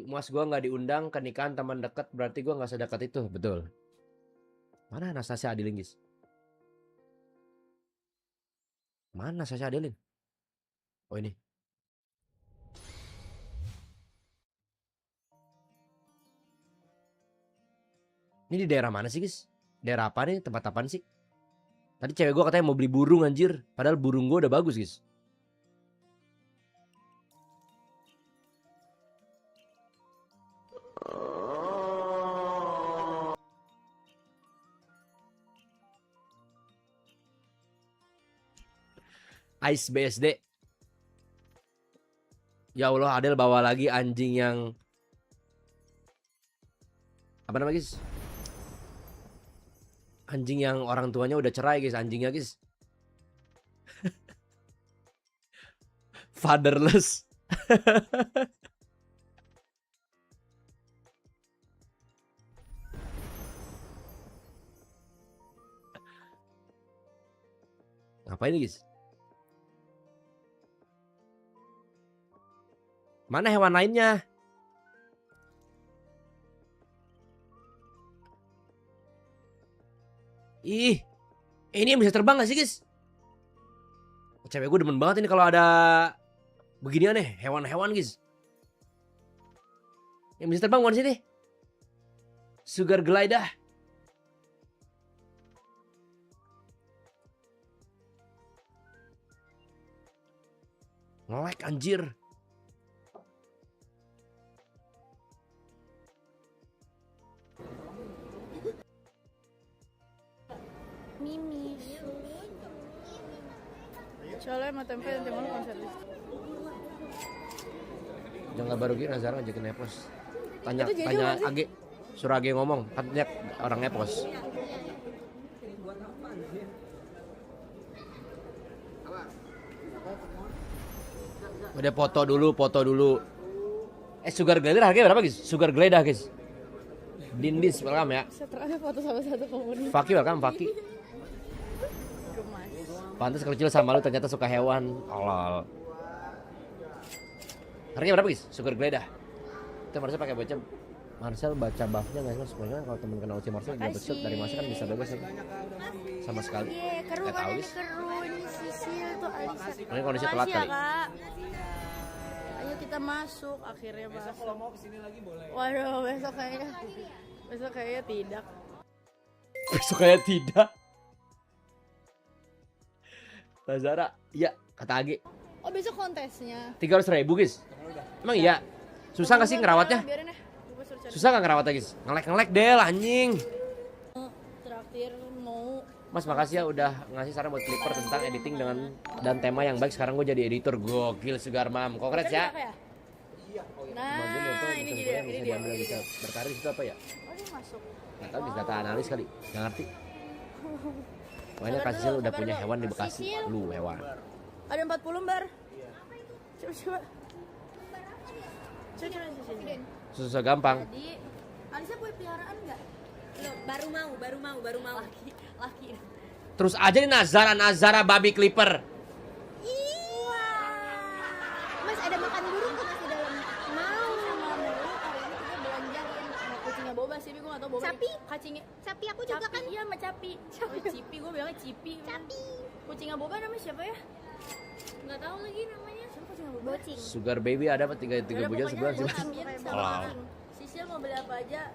Mas gua nggak diundang ke nikahan teman dekat, berarti gua nggak sedekat itu. Betul. Mana Anastasia Adilin, guys? Mana Anastasia Adilin? Oh ini. Ini di daerah mana sih, guys? Daerah apa nih? Tempat apaan sih? Tadi cewek gue katanya mau beli burung anjir. Padahal burung gue udah bagus, guys. Ice BSD. Ya Allah, Adel bawa lagi anjing yang apa namanya, guys? Anjing yang orang tuanya udah cerai, guys, anjingnya, guys. Fatherless. Ngapain ini, guys? Mana hewan lainnya? Ih, ini yang bisa terbang gak sih, guys? Cewek gue demen banget ini kalau ada beginian nih, hewan-hewan, guys. Yang bisa terbang bukan sini? Sugar glider. Ngelek anjir. Mimi. Soalnya sama tempe nanti malam konser list. Jangan baru gini Nazar ngajakin Epos. Tanya Age. Suruh Age ngomong. Katanya orang Epos. Udah foto dulu. Sugar glider harganya berapa, guys? Sugar glider, guys. Dindis, welcome ya. Setelahnya foto sama satu penghuni. Faki, welcome Faki. Pantas kecil sama lu ternyata suka hewan. Olol. Harganya berapa, guys? Sugar glider. Itu Marcel pakai baca. Marcel baca buffnya nggak sih? Semuanya kalau temen kenal si Marcel dapat shoot dari Marcel kan bisa bebas kan? Sama sekali. Nggak tahu, guys. Sisil tuh Alisa. Mungkin kondisi telat kali. Kak. Ayo kita masuk, akhirnya masuk. Besok kalau mau kesini lagi boleh. Waduh, besok kayaknya tidak. Besok kayak tidak. Lazara, iya kata Age. Oh besok kontesnya. 300.000, guys. Emang iya? Susah nggak sih ngerawatnya? Biarin deh. Gua suruh cari. Susah nggak ngerawatnya, guys? Ngelek Del anjing. Traktir mau. Mas makasih ya udah ngasih saran buat Clipper tentang editing dan tema yang baik. Sekarang gue jadi editor. Gokil Sugar Mam. Congrats ya. Nah, ini dia. Ini dia. Bisa berkarir itu apa ya? Oh dia masuk. Nggak tahu, data analis kali. Nggak ngerti. Makanya Kak Sisil udah punya hewan di Bekasi. Lu hewan. Ada 40 lembar. Coba. Coba sini. Susah gampang. Jadi, Alisa punya peliharaan nggak? Loh, baru mau. Laki. Terus aja nih Nazara babi Clipper. Mas ada makan burung kok masih dalam? Mau sama Melu hari ini kita belanjain sama kucingnya Boba sih, gue nggak tahu Boba. Sapi aku juga kan? Iya sama Capi. Oh, Cipi, gue bilangnya Cipi. Capi. Kucingnya Boba namanya siapa ya? Nggak tahu lagi namanya. Siapa kucingnya Boba? Bocing. Sugar baby ada apa 3 bulan sebulan sih. Sisil mau beli apa aja?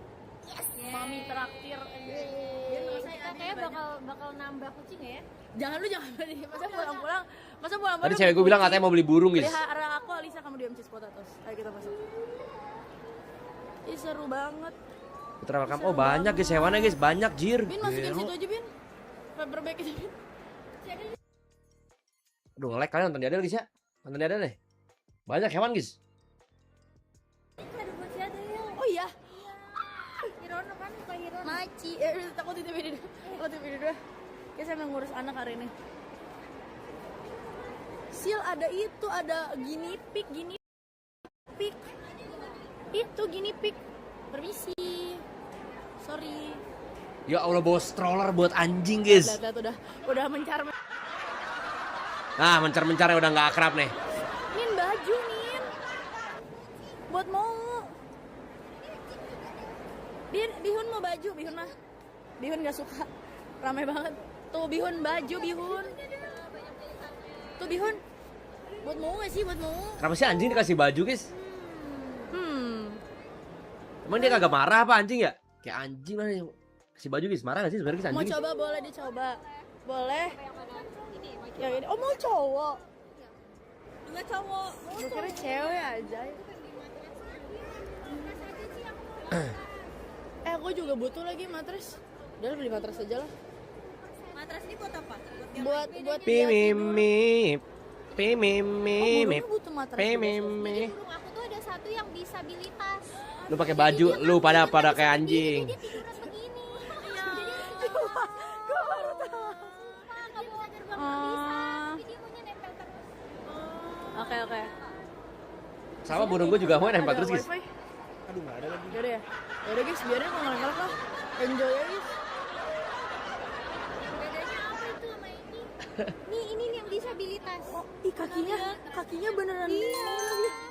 Yes. Mami traktir. Kita kayak bakal nambah kucing ya. Jangan beli. Masa pulang-pulang. Tadi cewek gue bilang katanya mau beli burung, guys. Pelihara aku Alisa, kamu diam cheese potatoes. Ayo kita masuk. Ih seru banget. Putra welcome. Oh banyak guys hewannya, guys. Banyak jir. Bin masukin situ aja, Bin. Paperback aja, Bin. Aduh nge-lag kalian nonton Diadel, guys ya. Nonton Diadel deh. Banyak hewan, guys. Oh iya. Hirono kan bukan Hirono. Maci. Takut di TV dulu. Kayak saya mau ngurus anak hari ini. Sil ada itu, ada guinea pig. Itu guinea pig. Permisi. Sorry. Ya Allah, bawa stroller buat anjing, guys. Lihat udah mencar. Nah, mencar-mencarnya udah nggak akrab nih. Nin baju Nin. Buat mau. Bihun mau baju, Bihun mah. Bihun gak suka. Ramai banget. Tuh Bihun baju, Bihun. Tuh Bihun. Buat mau gak sih, buat mau? Kenapa sih anjing dikasih baju, guys? Emang dia kagak marah apa anjing ya? Kayak anjing lah yang kasih baju, guys. Marah gak sih sebenarnya Mau anjing? coba boleh dicoba. Boleh. Yang ini. Oh mau cowok. Enggak cowok. Gue kira cewek aja. Aku juga butuh lagi matras. Udah beli matras aja lah. Matras ini buat apa? Buat Pimimip. Pimimip. butuh matras. Pimimip. Burung aku tuh ada satu yang disabilitas. Lu pakai baju, lu pada kayak anjing. Dia tiduran begini. Gue baru tahu. Sumpah, nggak bisa terbang nggak bisa. Tapi dia maunya nempel terus. Oke. Sama burung gua juga mau nempel terus, guys. Aduh nggak ada lagi. Yaudah ya. Yaudah guys, biarin kalau ngelak lah. Enjoy aja guys. Bedanya apa itu sama ini? Ini yang disabilitas. Ih kakinya beneran. Iya,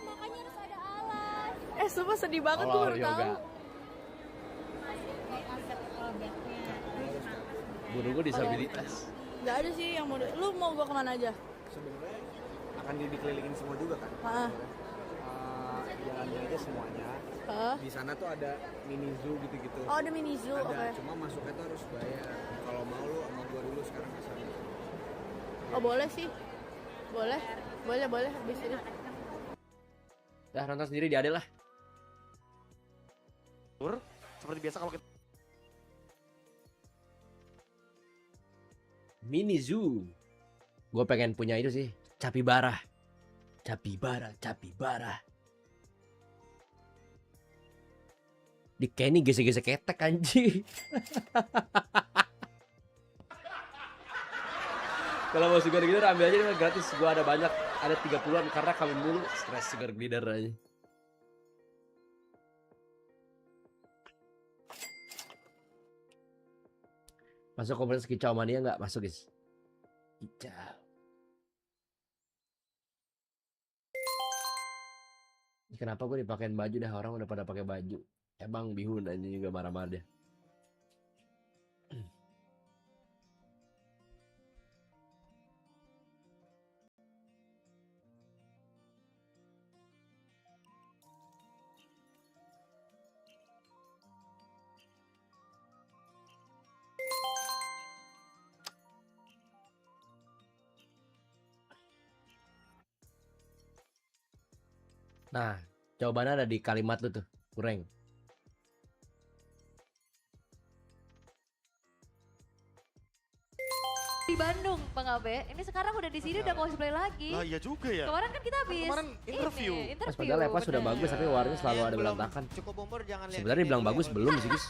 makanya harus ada alas. Sumpah sedih banget gue baru tahu. Burung gua disabilitas. Gak ada sih yang mau. Lu mau gua kemana aja? Sebenarnya akan dikelilingin semua juga kan. Jalannya aja semuanya. Di sana tuh ada mini zoo gitu-gitu. Oh ada mini zoo, Ada, oke. cuma masuknya tuh harus bayar. Kalau mau lu sama gua dulu sekarang ke sana. Oh boleh sih. Boleh habis ini. Dah nonton sendiri di Adel lah. Seperti biasa kalau kita Mini zoo. Gue pengen punya itu sih, capibara. Di Kenny gesek-gesek ketek anjing. Kalau mau sugar glider ambil aja nih gratis. Gua ada banyak, ada 30-an karena kami mulu stres sugar glider aja. Masuk komunitas kicau mania nggak? Masuk guys. Kicau. Kenapa gue dipakein baju dah, orang udah pada pakai baju. Emang Bihun aja juga marah-marah dia. Nah, jawabannya ada di kalimat lu tuh, kurang. Di Bandung, Bang Abe. Ini sekarang udah di sini udah cosplay lagi. Lah iya juga ya. Kemarin kan kita habis Kemarin interview. Mas padahal Lepas sudah bener. bagus tapi warnanya selalu ada berantakan. Cukup umur jangan lihat. Sebenarnya dibilang bagus belum sih guys.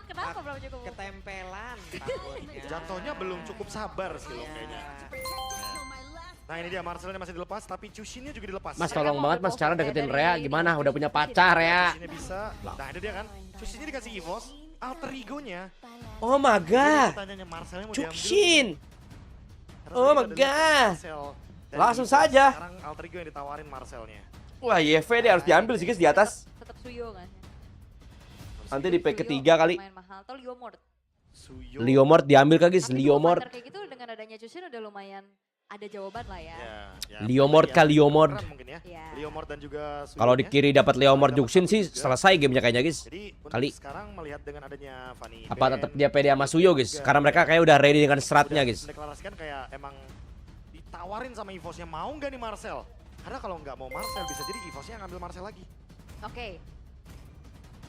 Kenapa belum cukup? Ketempelan takutnya. Jatuhnya belum cukup sabar sih lo kayaknya. Nah ini dia Marcelnya masih dilepas tapi Cushinnya juga dilepas. Mas tolong banget mas cara deketin Rea gimana? Udah punya pacar ya. Cushinnya bisa. Nah itu dia kan. Cushinnya dikasih EVOS. Alter Ego-nya. Oh my god. Pertanyaannya Marcelnya mau diambil. Cushin. Karena Oh tadi my ada god. Marcel dan Langsung EVOS. saja. Sekarang Alter Ego yang ditawarin Marcelnya. Wah YV deh harus diambil sih guys di atas. Tetap Suyo kan? Nanti di pack ketiga kali. Lumayan mahal. Atau Liomord. Suyo. Liomord diambil kan guys. Tapi dua Liomord. fighter kayak gitu dengan adanya Cushin udah lumayan ada jawaban lah ya. Ya, Liomord kah Liomord? mungkin ya. Iya. Liomord dan juga Suyo Kalau di kiri dapat Liomord Juxin sih selesai gamenya kayaknya guys. Jadi untuk Kali. sekarang melihat dengan adanya Fanny Apa tetap dia pede sama Suyo guys? Karena mereka kayak udah ready dengan stratnya guys. Mendeklarasikan kayak emang ditawarin sama EVOS-nya mau nggak nih Marcel? Karena kalau nggak mau Marcel bisa jadi EVOS-nya ngambil Marcel lagi. Oke.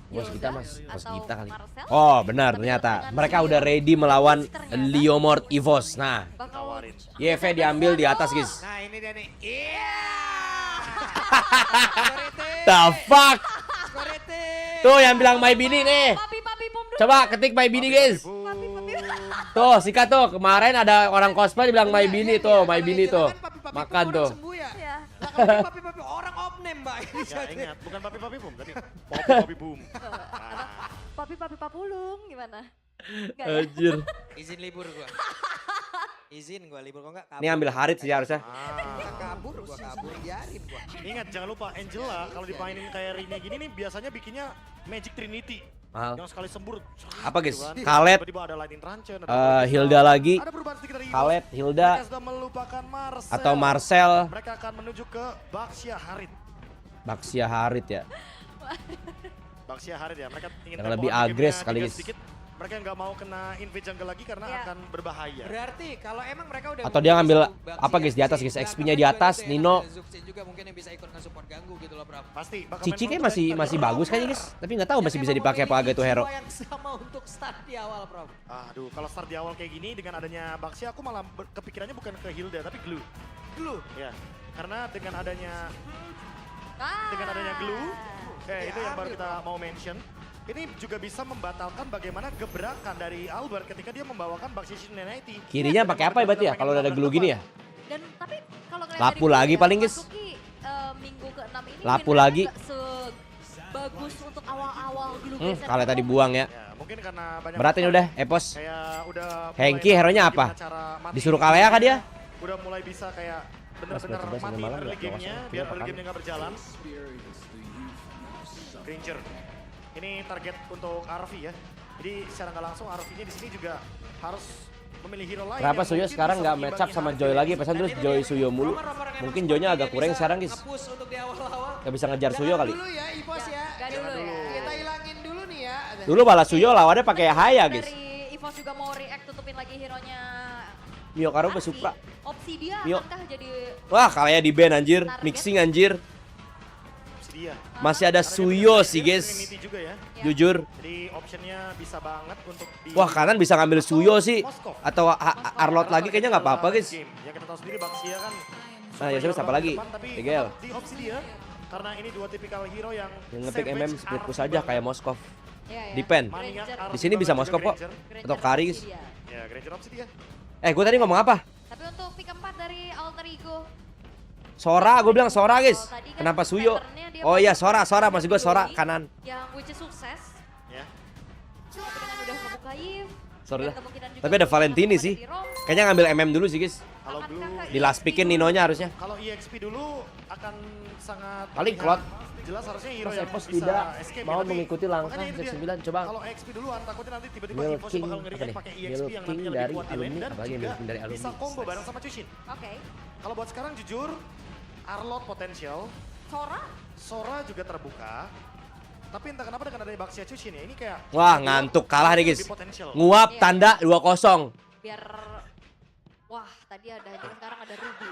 Bos kita Yoga mas, bos atau kita kali. Marcel? Oh benar Tapi ternyata dengan mereka Suyo. udah ready melawan Ternyata Liomord EVOS. Nah, bakal Ditawarin. YV diambil di atas guys. Nah ini dia nih. Iya. The fuck? Skorete. Tuh yang bilang My Bini nih. Papi bum dulu. Coba ketik My Bini guys. Tuh sikat tuh kemarin ada orang cosplay dibilang My Bini tuh, My Bini tuh. Makan tuh. Ya. Papi-papi orang opname mbak. Ya ingat, bukan papi-papi boom tadi. Papi-papi boom. Papi papulung gimana? Nggak ya? Anjir. Izin libur gua. Izin gua libur kok enggak kabur. Ini ambil Harit sih harusnya. Kabur biarin gua. Ingat jangan lupa Angela kalau dimainin kayak Rina gini nih biasanya bikinnya Magic Trinity. Mahal. Yang sekali sembur. Apa guys? gitu kan. Khaled, Tiba-tiba ada Lightning Truncheon, Hilda lagi, Ada perubahan sedikit dari Eagles. Khaled, Hilda, Mereka sudah melupakan Marcel. atau Marcel, Mereka akan menuju ke Baxia Harit. Baxia Harit ya. Baxia Harit ya, mereka ingin Yang lebih tempohan agres gamenya kali, juga guys. sedikit. Mereka nggak mau kena invade jungle lagi karena Iya. akan berbahaya. Berarti kalau emang mereka udah Atau dia ngambil Baxia, apa guys di atas guys, di XP-nya di belakang atas, juga Nino. ada Zuxin juga mungkin yang bisa ikut nge-support ganggu gitu loh, Bro. Pasti. bakal Cici main kayak front masih lane. bagus kayaknya guys. Tapi nggak tahu masih Yang bisa emang dipakai apa memiliki agak tuh hero. jiwa yang sama untuk start di awal, Bro. Aduh, kalau start di awal kayak gini dengan adanya Baxia, aku malah kepikirannya bukan ke Hilda tapi Glue. Glue. Ya, karena dengan adanya Ah. Glue, itu yang baru kita mau mention. Ini juga bisa membatalkan bagaimana gebrakan dari Albert ketika dia membawakan Baxia Shinranity. Kirinya pakai apa ya berarti ya kalau udah ada glue gini ya? Dan tapi kalau ngeliat Lapu dari lagi Glue ya, paling, guys. memasuki, minggu ke-6 ini Lapu win rate lagi. nggak sebagus untuk awal-awal di Lugia Kalau tadi buang ya. Ya, mungkin karena banyak Berat ini faktor. udah, Epos. Kayak udah Hengki mulai hero-nya gimana apa? cara mati Disuruh Kalea kah dia? Udah mulai bisa kayak bener-bener Mas, mati malam early nggak? game-nya Nggak biar usah. early game-nya nggak berjalan. Granger. Ini target untuk Arvi ya. Jadi secara nggak langsung Arvi-nya di sini juga harus memilih hero lain. Kenapa yang Suyo mungkin sekarang bisa nggak match up mengimbangi sama Harvey Joy dan lagi? Izzy. Pesan terus Dan ini Joy dia, Suyo mulu. Romer-romer yang Mungkin harus Joy-nya seperti agak dia kurang bisa sekarang guys. nge-push untuk di awal-awal. Gak bisa ngejar Suyo Jangan kali. dulu ya, Ipos ya. Nggak dulu ya. Kita hilangin dulu nih ya. Dulu balas Suyo lawannya pakai Haya guys. Dari Evos juga mau react tutupin lagi hero-nya Mio Karo Arfi. suka. Opsi dia Mio. akankah jadi Wah kalanya di ban anjir. Target. Mixing anjir. Dia. Masih ada Karena dia Suyo punya sih Trinity guys. juga ya. Jujur. Jadi optionnya bisa banget untuk di Wah kanan bisa ngambil Suyo sih. Moskov. Atau Arlot lagi kayaknya nggak apa-apa guys. Game. Ya kita tahu sendiri Baxia kan. Nah, ya siapa lagi? depan, tapi Miguel. tetap di opsi dia karena ini dua tipikal hero yang Yang ngepick savage, MM split push Arfi aja banget. kayak Moskov. ya, ya. Depend. Maniak, Granger. Arfi Di sini bisa banget Moskov juga kok. Granger. Granger Atau Kari, opsi guys. dia. Ya, Granger opsi dia. Gue tadi ngomong apa? Tapi untuk pick 4 dari Alter Ego. Sora, gue bilang Sora guys. Kalau tadi kan Kenapa Suyo? patternnya dia Oh iya masuk Sora, ke maksud gue Sora Glue, kanan. Yang which is sukses. Ya. Tapi dengan udah ngebuka Eve. Sorry dan dah. kemungkinan juga Tapi ada bisa Valentini ngebuka sih. di Rom. Kayaknya ngambil MM dulu sih guys. Kalau Akankah Blue ke Di last EXP pickin dulu? Ninonya harusnya. kalau EXP dulu akan sangat Paling terlihat. Cloud. Jelas harusnya hero Mas yang Epos bisa tidak escape mau ya, tapi mengikuti langkah makanya itu Step dia. 9 coba. Kalau EXP duluan takutnya nanti tiba-tiba Milking, Evos bakal apa nge-react nih? pakai EXP yang Milking nantinya dari lebih kuat di lane alumni, dan apalagi juga milking dari bisa alumni. combo bareng sama Chushin. Oke. Kalau buat sekarang jujur, Arlot potensial, Sora Sora juga terbuka. Tapi entah kenapa dengan adanya Baxia Chushin ya, ini kayak Wah ngantuk kalah deh guys. lebih potensial. Nguap Iya. tanda 2-0. biar wah tadi ada jadi sekarang ada Ruby.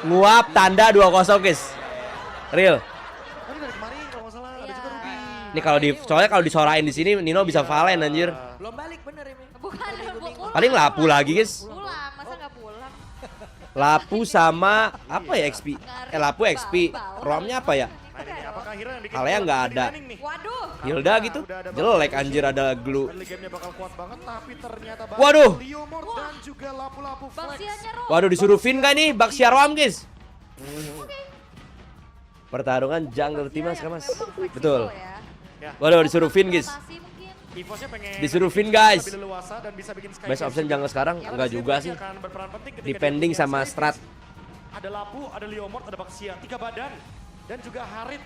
Nguap tanda 2-0 guys. Real. Oh, ini dari kemarin kalau nggak salah ada Iya. juga Ruby. Ini kalau di soalnya kalau disorain di sini Nino bisa Valen anjir. Belum balik bener ini. Bukan pulang. Paling Lapu lagi guys. Pulang, masa nggak pulang? Lapu sama apa ya XP? Lapu XP. Bal. Romnya apa ya? Nah, ini apakah hero yang bikin Kalea kuat nggak di ada. laning nih? Waduh. Hilda gitu. Jelek anjir ada glue. Early game-nya bakal kuat banget, tapi ternyata Waduh. Leomord dan juga lapu-lapu flex. Baksianya Rom. Waduh disuruh Vin kan nih Baxia Rom guys. Pertarungan jungle Timas kan mas. Betul. Ya. Waduh disuruh Vin guys. Evosnya pengen Disuruh Vin, guys. lebih leluasa dan bisa bikin Sky Best Cave option juga. jungle sekarang Karena enggak Sky juga Cave sih. akan berperan penting ketika Depending dia punya sama Sky strat. Cave. Ada Lapu, ada Leomord, ada Baxia, 3 badan dan juga Harit.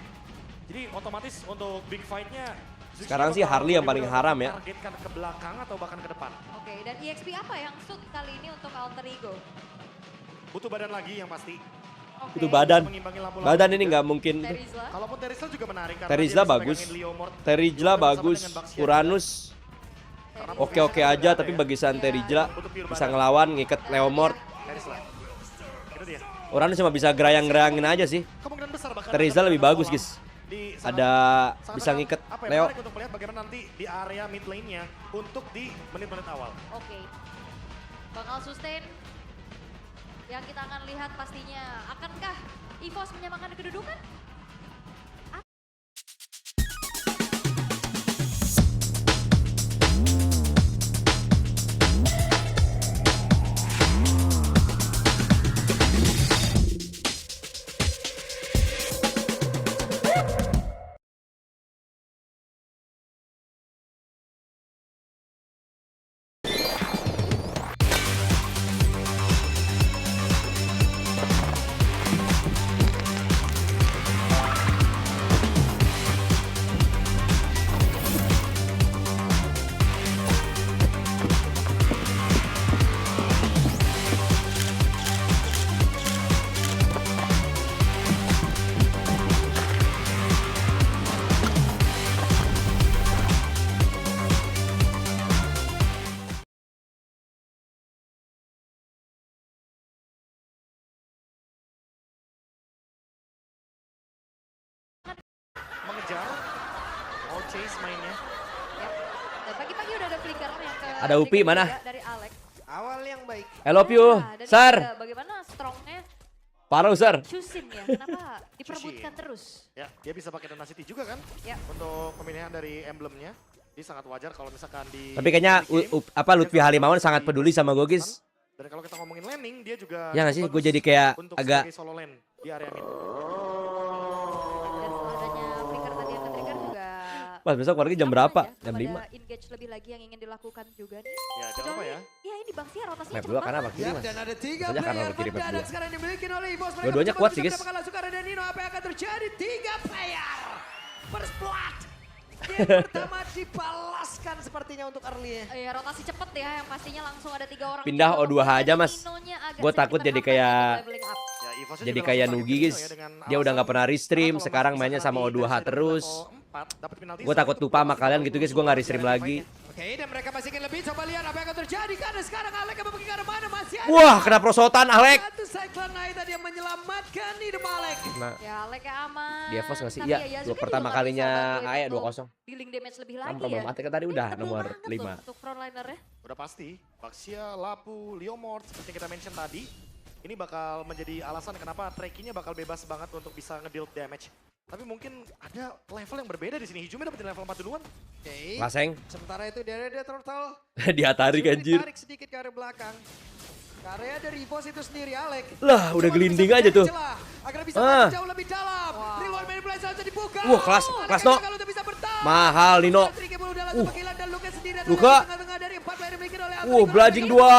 Jadi otomatis untuk big fight-nya Zuxia Sekarang sih bakal Harley yang paling lebih haram ya. targetkan ke belakang atau bahkan ke depan. Oke, dan EXP apa yang suit kali ini untuk Alter Ego? Butuh badan lagi yang pasti. Oke. Itu badan. Mengimbangi lampu-lampu Badan ini juga. nggak mungkin. Terizla. Kalaupun Terizla juga menarik karena Terizla dia bisa bagus. pegangin Leomord. Terizla Bersama bagus. dengan Baxia. Uranus Terizla. oke-oke aja tapi bagisan Terizla bisa ngelawan ngikat Leomord. Terizla. Itu dia. Uranus cuma bisa gerayang-gerayangin aja sih. Kemungkinan besar bahkan Terizla ada lebih badan bagus awal guys. di Ada sangat- bisa ngikat apa ya, Leo. menarik untuk melihat bagaimana nanti di area mid lane-nya untuk di menit-menit awal. Oke. Bakal sustain. Yang kita akan lihat pastinya, akankah EVOS menyamakan kedudukan? ngejar, mau chase mainnya. Dan pagi-pagi udah ada flicker yang ke Ada Upi, Trigger mana? juga dari Alex. Awal yang baik. I love you, Nah, dan Sar. juga bagaimana strongnya Parah, Sar. Chusin ya, kenapa diperebutkan terus? Ya, dia bisa pakai Donacity juga kan Ya. untuk pemilihan dari emblemnya. Jadi sangat wajar kalau misalkan di Tapi kayaknya early game, Lutfi dia Halimawan bisa sangat peduli sama gue, guys. Dan kalau kita ngomongin laning, dia juga Ya nggak sih? cukup Gue bagus jadi kayak untuk agak sebagai solo lane di area mid. Dan setelah adanya flicker tadi yang ke-trigger juga Mas besok pergi jam aman berapa? aja, Jam belum 5. ada engage lebih lagi yang ingin dilakukan juga nih. Ya, jangan lupa ya. Ya ini Baxia rotasinya Map cepet 2 karena banget. apa kiri, Mas? Dan ada 3 Saja karena player kiri map mendadak 2. sekarang dimiliki oleh EVOS. Mereka Dua-duanya mencoba kuat untuk sih, guys. mendapatkan langsung dari Nino. Apa yang akan terjadi? 3 player. First blood. Game pertama dibalaskan sepertinya untuk early. Ya rotasi cepet ya yang pastinya langsung ada 3 orang. Pindah juga O2H lolos. aja, Mas. Ninonya agak Gue sedikit takut jadi terhambat kayak untuk leveling up. Ya, EVOS-nya jadi juga kayak langsung Nugi, target guys. Nino ya, dengan Dia udah nggak alasan pernah restream, kalau sekarang masih mainnya bisa sama kalah di O2H dari terus. level 4, dapat penalti Gue takut satu, lupa sama masih kalian dapat gitu, guys. Gue nggak bonus restream dari lagi. fight-nya. Oke, dan mereka masih ingin lebih. Coba lihat apa yang akan terjadi. Karena sekarang Alek yang pergi ke arah mana masih ada. Wah, kena prosotan, Alek. Satu Cyclone Knight tadi yang menyelamatkan hidup Alek. Nah, Ya Alek ya aman. di EVOS nggak sih? Tapi Iya, Yasuke pertama juga nggak kalinya bisa bantuin AE untuk 2-0. dealing damage lebih Kan lagi ya. problematika tadi udah Ini tebel nomor banget 5. loh untuk frontlinernya. Udah pasti, Baxia, Lapu, Leomord seperti yang kita mention tadi, ini bakal menjadi alasan kenapa Treki-nya bakal bebas banget untuk bisa nge-deal damage. Tapi mungkin ada level yang berbeda di sini. Hijaunya dapetin level 4 duluan. Oke. Laseng. Sementara itu dari ada Turtle. Di Atari Sudah anjir. ditarik sedikit ke arah belakang. Karya dari EVOS itu sendiri Alek. Lah, udah Coba gelinding bisa aja tuh. mencari celah agar bisa Ah. masuk jauh lebih dalam. Reward manipulasi langsung dibuka. Wah, kelas no. Kalau udah bisa bertahan. Mahal, Nino. Triki pun udah langsung menghilang dan Luka sendiri ada Luka. di tengah-tengah dari 4 player dimiliki oleh Alek. Bludging 2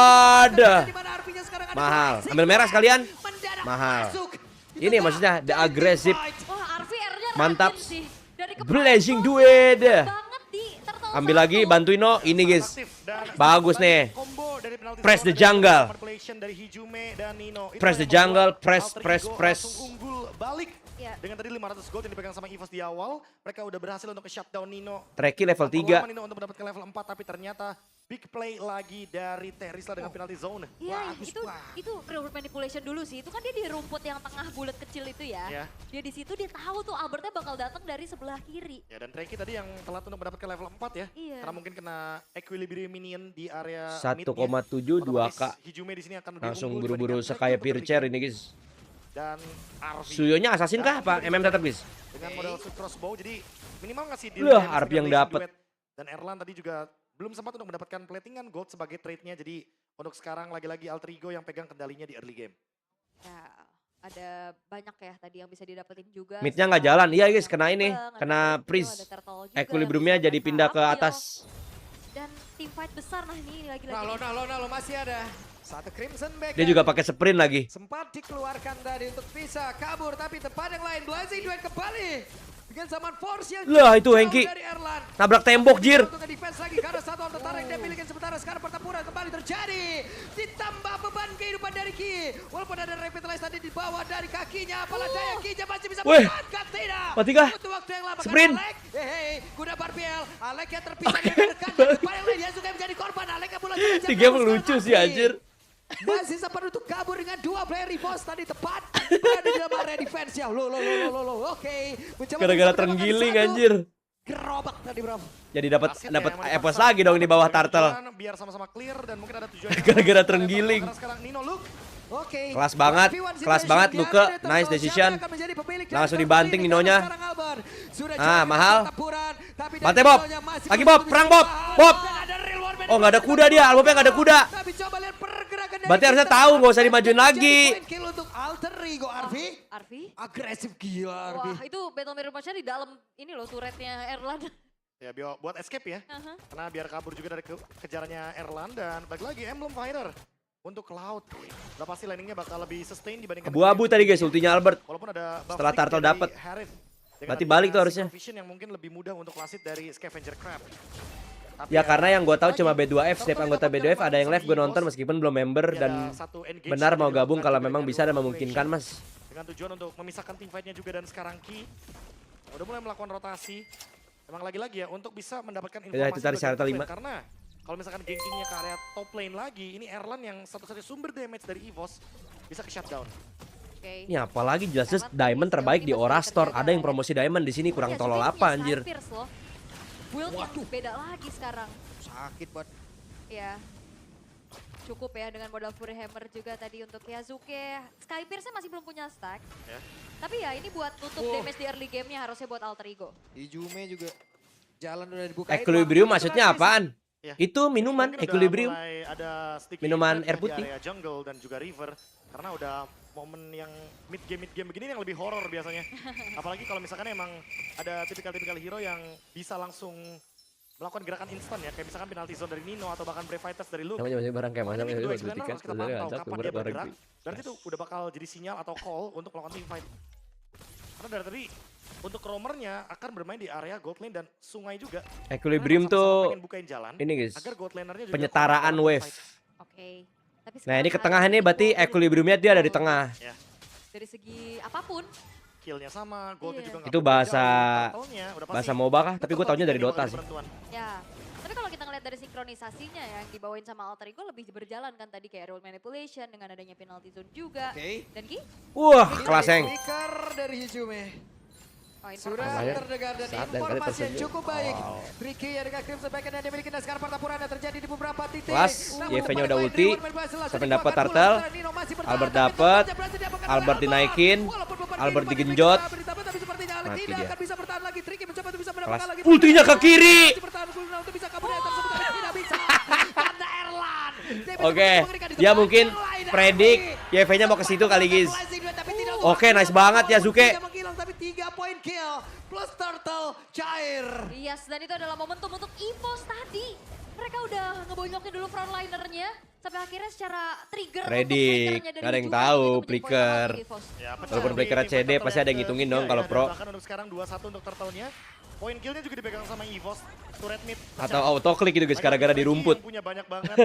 ada. Di mana RP-nya sekarang ada Mahal. Blazing Ambil merah sekalian. mendadak Mahal. masuk. Di Ini tengah maksudnya the dari aggressive. fight. Wah RVR-nya Mantap. rajin sih. Dari kepala Blazing gol, duet. banget di Turtle Ambil satu. lagi, bantuin no. Ini guys. Aktif dan Bagus tadi nih. combo dari penalti Press zone the dari jungle. manipulation dari Hijume dan Nino. Itu Press yang the jungle, membuat press, Alter press, Ego press. langsung unggul balik. Ya. Dengan tadi 500 gold yang dipegang sama EVOS di awal, mereka udah berhasil untuk shutdown Nino. Treki level Perlu 3. lama Nino untuk mendapatkan level 4, tapi ternyata big play lagi dari Terisla dengan penalti zone. Iya, Bagus, itu Pak. itu reward manipulation dulu sih. Itu kan dia di rumput yang tengah bulat kecil itu ya. Iya. Dia di situ dia tahu tuh Albertnya bakal datang dari sebelah kiri. Ya, dan Treki tadi yang telat untuk mendapatkan level 4 ya. Iya. Karena mungkin kena equilibrium minion di area 1,7 Otomatis 2K. Hijume di sini akan lebih Langsung unggul buru-buru dibandingkan sekaya Treki untuk Pircer early ini game. guys. Dan Arvi Suyonya assassin kah apa MM tetap guys? dengan model shoot crossbow, jadi minimal ngasih deal Lah, damage Arvi dengan yang blazing dapet. duet. Dan Erlan tadi juga belum sempat untuk mendapatkan platingan gold sebagai trade-nya, jadi untuk sekarang lagi-lagi Alter Ego yang pegang kendalinya di early game. Ya, ada banyak ya tadi yang bisa didapetin juga. Midnya nggak jalan. Iya guys, kena ini, Ada kena Turtle, freeze. ada Turtle juga Equilibriumnya bisa jadi mereka pindah ke ambil. atas. Dan tim fight besar nah ini lagi-lagi. Nalo masih ada. Satu Crimson Baker. Dia juga pakai sprint lagi. Sempat dikeluarkan tadi untuk bisa kabur, tapi tempat yang lain Blazing Duet kembali dengan zaman force yang Lah, itu jauh Hengki. dari Erlan. Nabrak tembok jir. Untuk defense lagi karena satu orang tertarik yang dimiliki sementara sekarang pertempuran kembali terjadi. Ditambah beban kehidupan dari Ki. Walaupun ada revitalize tadi di bawah dari kakinya, apalah daya Ki-nya masih bisa Weh. memanfaatkan tidak. Mati kah? Butuh waktu yang lama. Sprint. Karena Alek, guna Barbiel. Alek yang terpisah dengan rekan dan depan yang lain dia suka menjadi korban. Alek yang mulai Di game lucu sih anjir. masih sempat untuk kabur dengan 2 player repost tadi tepat berada di dalam area defense ya. Oke. Mencoba Gara-gara untuk mendapatkan terenggiling satu. anjir. Gerobak tadi bro. Jadi dapat Wasit dapat yang mau epos dipaksa lagi dong di bawah dengan turtle. tujuan Biar sama-sama clear dan mungkin ada tujuan Gara-gara terenggiling. Karena sekarang Nino look. Oke. Kelas banget, 1v1 kelas situation banget di Luke. area Turtle. Nice Siapa decision. yang akan menjadi pemilik dari Langsung Turtle dibanting ini? Ninonya. Karena sekarang Albar sudah Ah, jauh mahal. dari pertempuran, tapi dari Mate Bob. Ninonya masih Lagi belum Bob, tentu perang bisa Bob. tahan. Bob. Dan ada real war Oh nggak ada kuda dia, albumnya nggak ada kuda. Tapi coba lihat pergerakan dari Berarti harusnya Peter. tahu, nggak usah dimajuin lagi. Point kill untuk Alter Ego Arvi. Arvi. Agresif gila Arvi. Wah itu battle mirror match-nya di dalam ini loh turretnya Erlan. Ya buat escape ya. Aha. Karena biar kabur juga dari kejarannya Erlan dan balik lagi Emblem Fighter. Untuk Cloud, udah pasti landingnya bakal lebih sustain dibandingkan Abu-abu tadi guys ultinya Albert. Walaupun ada buff Setelah flick Turtle dari dapet. Harith. Dengan Berarti adanya balik tuh harusnya. Synchro Vision yang mungkin lebih mudah untuk lasit dari Scavenger Crab. Tapi Ya karena yang gue tahu lagi, cuma B2F, setiap Turtle anggota dapatkan B2F ada yang live gue kemarin nonton sama meskipun belum member Ada dan satu engage benar mau yang gabung dilakukan kalau juga memang dengan bisa dan Rotation. memungkinkan mas. Dengan tujuan untuk memisahkan tim fight-nya juga dan sekarang Ki udah mulai melakukan rotasi. Emang lagi-lagi ya untuk bisa mendapatkan Ya, informasi itu tadi bagian syarat top lane. 5. Karena kalau misalkan gankingnya ke area top lane lagi, ini Erlan yang satu-satunya sumber damage dari EVOS bisa ke shutdown. Oke. Ini apalagi jelas-jelas Emang diamond sejauh terbaik ini di masih Aura Store. terjaga Ada yang ya. promosi diamond di sini kurang Iya, tolol Juve apa punya anjir. Skypierce loh. Build yang beda lagi sekarang. Sakit buat Ya. Cukup ya dengan modal Fury Hammer juga tadi untuk Yazuke. Skypierce masih belum punya stack. Ya. Tapi ya ini buat tutup damage di early game-nya harusnya buat Alter Ego. Ijume juga jalan udah dibuka. Equilibrium maksudnya apaan? Ya. Itu minuman Mungkin udah equilibrium. mulai ada sticky Minuman impact air di putih. area jungle dan juga river karena udah momen yang mid game begini yang lebih horor biasanya. Apalagi kalau misalkan emang ada tipikal hero yang bisa langsung melakukan gerakan instan ya, kayak misalkan penalty zone dari Nino atau bahkan Brave Fighters dari Luke. Namanya masih barang kayak Nah, mana ini ya, kedua dua Explainer tiket, harus kita sebenarnya pantau ajak kapan dia beberapa bergerak. ribu. Berarti itu udah bakal jadi sinyal atau call untuk melakukan team fight. Karena dari tadi untuk roamernya akan bermain di area gold lane dan sungai juga. Equilibrium Mereka sama-sama tuh pengen bukain jalan ini guys, agar gold lanernya juga penyetaraan komit dalam wave. fight. Oke. Tapi Nah ini ke sekarang tengah ada ini berarti Nico. equilibriumnya dia ada di tengah. Ya, Dari segi apapun. killnya sama, goldnya Iya. juga nggak Itu perlu bahasa jauh, turtle-nya udah pasti bahasa MOBA kah? Tapi gue muter taunya dari di Dota bawah sih. penentuan. Ya. Tapi kalau kita ngeliat dari sinkronisasinya ya, yang dibawain sama Alter Ego lebih berjalan kan tadi kayak role manipulation dengan adanya penalty zone juga. Oke. Dan Ki, Wah kelas yang. Flicker dari Ijume. oh, Sudah Lumayan. terdengar dan Saat dan kali informasi yang tersenyum. cukup baik. Ricky yang dengan Crimson Bacon yang dimiliki dan sekarang pertempuran yang terjadi di beberapa titik. Kelas, YV-nya udah ulti, sampai dapat turtle, Albert dapat, Albert dinaikin, Albert digenjot, mati dia. Kelas, ultinya ke kiri. Oke, dia mungkin predik YV-nya mau ke situ kali guys. Oke, nice banget ya Zuke. Tapi 3 poin kill plus turtle cair. Yes, dan itu adalah momentum untuk EVOS tadi. Mereka udah ngebonyokin dulu frontlinernya sampai akhirnya secara trigger Predik, untuk flickernya dari nggak ada yang Juve tahu, itu menjadi poin flicker. utama bagi EVOS. Ya, pecah Walaupun di flicker tim CD turtle pasti ada yang yang ngitungin ketiga dong ya, kalau dan pro. bahkan untuk sekarang 2-1 untuk turtle-nya. Poin killnya juga dipegang sama EVOS. Turret mid pecah. Atau auto click gitu guys Lagi gara-gara di Ricky rumput. yang punya banyak banget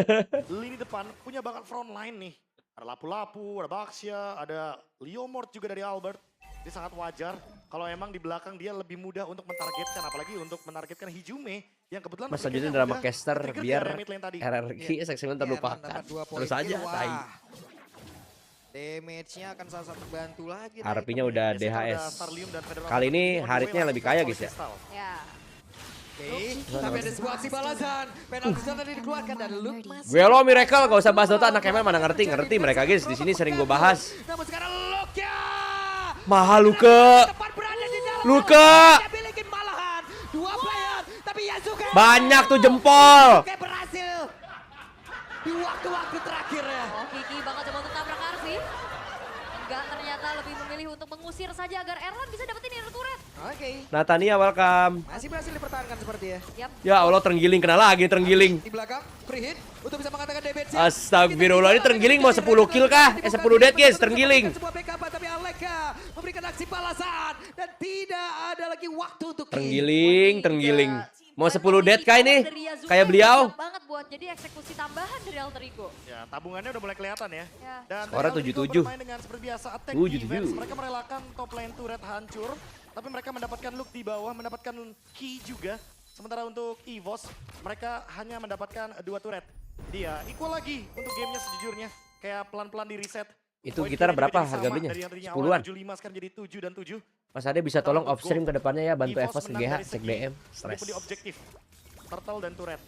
lini depan, punya banget front line nih. Ada Lapu-Lapu, ada Baxia, ada Leomord juga dari Albert. Jadi sangat wajar kalau emang di belakang dia lebih mudah untuk mentargetkan, apalagi untuk mentargetkan Hijume yang kebetulan Mas targetnya lanjutin drama udah caster ke-trigger di biar area mid lane tadi. RRQ seksimen terlupakan. Terus aja, tai. Damage-nya akan sangat terbantu lagi. RP-nya udah Biasanya kalau DHS. ada Starlium dan Federal Kali ini on the way Haritnya lebih kaya guys ya. Crystal. Ya. Oke, tapi ada sebuah aksi balasan. Penalti zone tadi dikeluarkan dan Luke masih. Gue lo Miracle gak usah bahas Dota, anak ML mana ngerti mereka guys. Di sini sering gue bahas. Namun sekarang Luke ya. Mahal Luke. Tepat berada di dalam. Luke. Dia milikin malahan. 2 player, tapi Yasuke. Banyak tuh jempol. Oke, berhasil. Di waktu-waktu terakhir ya. Oh, Kiki bakal coba untuk tabrak Arsi. Enggak, ternyata lebih memilih untuk mengusir saja agar Erlan bisa dapetin inner turret. Oke, Natania welcome. masih berhasil dipertahankan seperti ya. Yap. Ya Allah terenggiling, kena lagi terenggiling. Di belakang, free hit untuk bisa mengatakan damage. Astagfirullah, ini terenggiling mau 10 kill kah? 10 dead guys, terenggiling. Sebuah backup tapi Aleka memberikan aksi balasan dan tidak ada lagi waktu untuk Terenggiling. Mau 10 dead kah ini? Kayak beliau. Siap banget buat jadi eksekusi tambahan dari Alter Ego. Ya, tabungannya udah mulai kelihatan ya. Ya. Dan Skora dari Alter Ego 77. bermain dengan seperti biasa attack 77. defense. Mereka merelakan top lane turret hancur, tapi mereka mendapatkan look di bawah, mendapatkan key juga. Sementara untuk EVOS, mereka hanya mendapatkan 2 turret. Dia equal lagi untuk gamenya sejujurnya. Kayak pelan-pelan di reset. Itu Poin gitar killnya berapa juga jadi harga sama, belinya? dari yang tadinya 10-an. awalnya 75 sekarang jadi 7 dan 7. Mas Ade bisa tolong Untuk off stream ke depannya ya, bantu EVOS EVOS ke menang GH, dari cek segi DM, stres. meskipun di objektif. Turtle dan turret.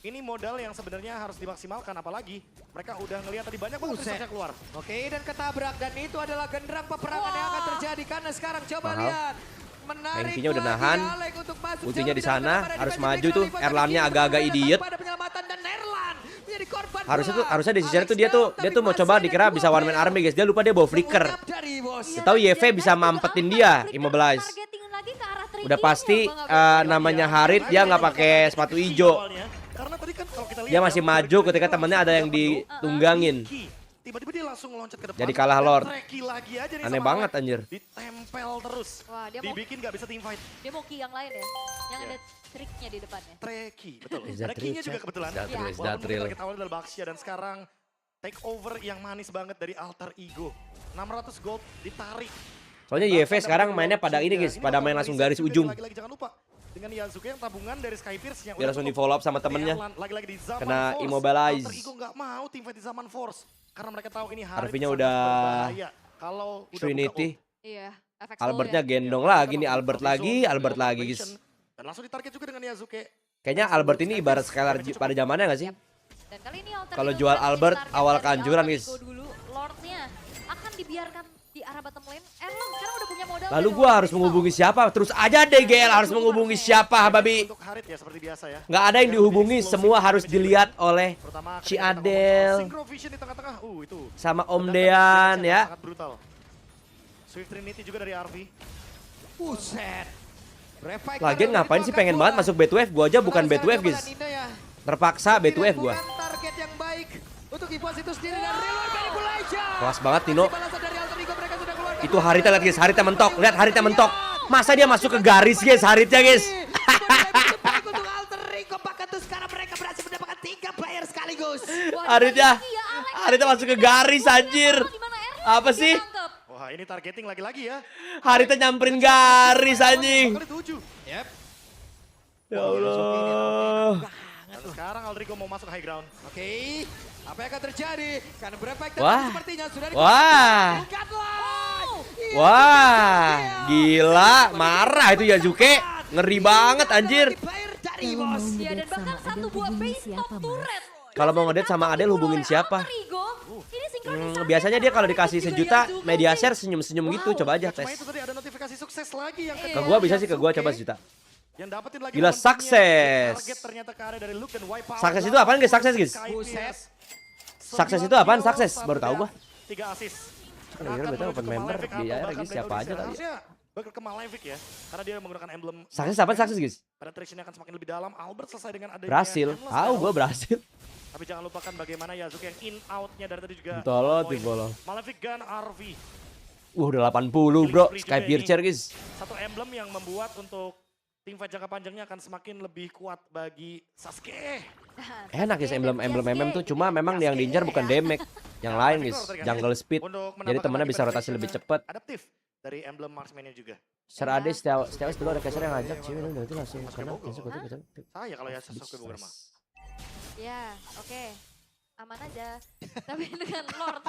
Ini modal yang sebenarnya harus dimaksimalkan, apalagi mereka udah ngelihat tadi banyak banget resource-nya keluar. Oke, dan ketabrak dan itu adalah genderang peperangan yang akan terjadi karena sekarang coba Mahal. lihat. Menarik Hengkinya udah lagi nahan. Alek untuk masuk Ultinya jauh di sana, dalam harus defensive maju tuh. break kali Erlannya ini. agak-agak Pada idiot. penyelamatan dan Erlan menjadi korban Harusnya pula. tuh di sini Alex tuh dia Bell, mau tapi coba masih dikira ada bisa dua one man player. army guys. Dia lupa dia bawa flicker. Mengungkap dari bos. Iya, Tahu YV dan bisa juga mampetin Alter dia, Flicker immobilize. targeting lagi ke arah Udah Triggy-nya, pasti gua nggak berani. namanya Harit dia nggak pakai sepatu hijau. Karena tadi kan kalau kita lihat Dia masih ya, maju dari ketika tadi temannya ada yang ditunggangin. Tiba-tiba dia langsung loncat ke depan. Jadi kalah dan Lord. Treki lagi aja nih Aneh sama banget Alek. anjir. Ditempel terus. Wah, dia mau Dibikin nggak bisa team fight. dia mau key yang lain ya. Yang Iya. ada triknya di depannya. Treki, betul. Is that Ada key-nya real, juga Chat? kebetulan. Is that real? Is Walaupun that mungkin real? target awalnya adalah Baxia dan sekarang take over yang manis banget dari Alter Ego. 600 gold ditarik. Soalnya YV sekarang mainnya pada ini guys, pada main langsung garis ujung. Lagi-lagi jangan lupa. Dengan Yazuke yang tabungan dari Skypierce yang Dia langsung di follow up sama temennya. Lagi-lagi di Zaman Kena Force. immobilize. Alter Ego nggak mau teamfight di Zaman Force. Karena mereka tahu ini hari Harvey-nya sangat udah berbahaya. kalau udah Trinity. Iya, efek Albertnya slow ya. gendong lagi nih, Albert lagi guys. Dan langsung ditarget juga dengan Yazuke. Kayaknya Albert ini ibarat Skylar pada zamannya nggak sih? Dan kali ini Alter Kalau Ego jual berhasil Albert ditarget awal dari kehancuran, Alter guys. Ego dulu. Lordnya akan dibiarkan di arah bottom lane. Erlang sekarang udah punya modal. Lalu dari gua World harus Crystal. menghubungi siapa? Terus aja DGL harus menghubungi siapa, babi? Untuk Harit ya seperti biasa ya. Nggak ada yang dihubungi, semua harus dilihat oleh Terutama Ci ketika kita ngomong soal Adel Synchro Vision di tengah-tengah. Itu. sama Om Ledakan Dean yang ya. sangat brutal. Swift Trinity juga dari RV. Buset. Lagian ngapain sih pengen banget masuk B2F? Gua aja bukan B2F, guys. Terpaksa B2F gua. Target yang baik untuk EVOS itu sendiri dan reload manipulation. Kelas banget Tino. Balasan dari Alter Ego, mereka sudah keluarkan. Itu Haritnya, lihat guys, Haritnya mentok. Lihat Haritnya mentok. Masa dia masuk ke garis guys, Haritnya guys. Baik untuk Alter Ego, bahkan tuh sekarang mereka berhasil mendapatkan 3 player sekaligus. Haritnya, Haritnya masuk ke garis anjir. Apa sih? Wah, ini targeting lagi-lagi ya. Haritnya nyamperin garis anjing. Kali 7. Yep. Ya Allah. Dan sekarang Aldrigo mau masuk high ground. Oke, apa yang akan terjadi? Karena berefek Wah. sepertinya sudah Wah. Bukanlah. Wah, gila, marah itu Yazuke. Ngeri banget anjir. Player dari EVOS. Iya, dan bahkan satu buah base top turret. Kalau mau ngedate sama Adel hubungin siapa? Alter Ego, ini sinkronisasi Biasanya dia kalau dikasih juga sejuta Yazuke media sih. share senyum-senyum gitu. Coba aja Cuma tes. itu tadi ada notifikasi sukses lagi yang Ke gua bisa sih, ke gua coba sejuta. Yang dapetin lagi Gila, poin-poinnya. sukses. Target ternyata ke area dari Luke dan Wipeout. Sukses itu apaan guys? Sukses guys. Buset. Sukses itu apaan? Sukses? Baru tahu gua. 3 assist. Kira-kira betul open member di air guys, siapa aja kali. Harusnya bakal ke Malavik ya. Karena dia menggunakan emblem. Sukses apa? Sukses guys. Penetration-nya akan semakin lebih dalam. Albert selesai dengan adanya Berhasil. Endless Tahu Battle. gua berhasil. Tapi jangan lupakan bagaimana Yazuki yang in out-nya dari tadi juga. Tolong, poin. tolong. Malavik Gun RV. Udah 80 bro. Sky Piercer guys. Satu emblem yang membuat untuk tim fight jangka panjangnya akan semakin lebih kuat bagi Sasuke. Enak guys emblem-emblem MM tuh, cuma memang yang diincar bukan damage. Yang lain guys, jungle speed. Untuk Jadi menambahkan temennya lagi bisa rotasi penetration lebih yang cepet. Adaptif dari emblem marksman-nya juga. Ser Ade Stewas dulu ada caster yang ngajak sih, udah itu langsung sana. Saya kalau ya Sasuke Bogor mah. Ya, oke. Aman aja. Tapi dengan Lord.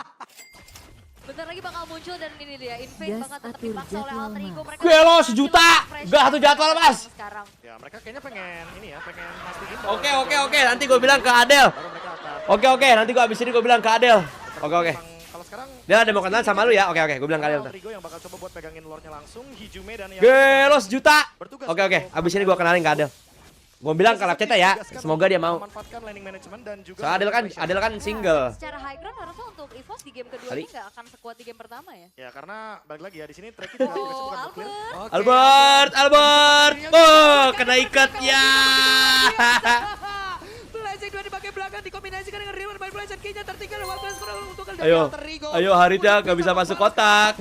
Bentar lagi bakal muncul dan ini dia invade bakal tetap dipaksa oleh Alter Ego. Mereka Gue lo sejuta, gak satu jadwal mas. sekarang. Ya mereka kayaknya pengen ini ya, pengen mastiin. Oke, nanti gue bilang ke Adel. Baru mereka akan. Oke, nanti gue abis ini gue bilang ke Adel. Oke. Kalau sekarang Dia ada mau kenalan sama lu ya? Oke, gue bilang ke Adel. Alter Ego yang bakal coba buat pegangin Lordnya langsung, Hijume dan yang Gue lo sejuta. bertugas Oke, untuk abis ini gue kenalin ke Adel. Gue bilang ke Lapceta ya, semoga dia mau. memanfaatkan landing management dan juga Soalnya Adel kan single. Secara high ground harusnya untuk EVOS di game kedua Kali. ini nggak akan sekuat di game pertama ya. Ya karena balik lagi ya di sini track juga Oh, bukan clear. Albert. Albert. Oh, kena ikat ya. Blazing 2 dipakai belakang dikombinasikan dengan reward manipulation key-nya tertinggal waktu untuk Ayo Haritnya gak bisa masuk kotak.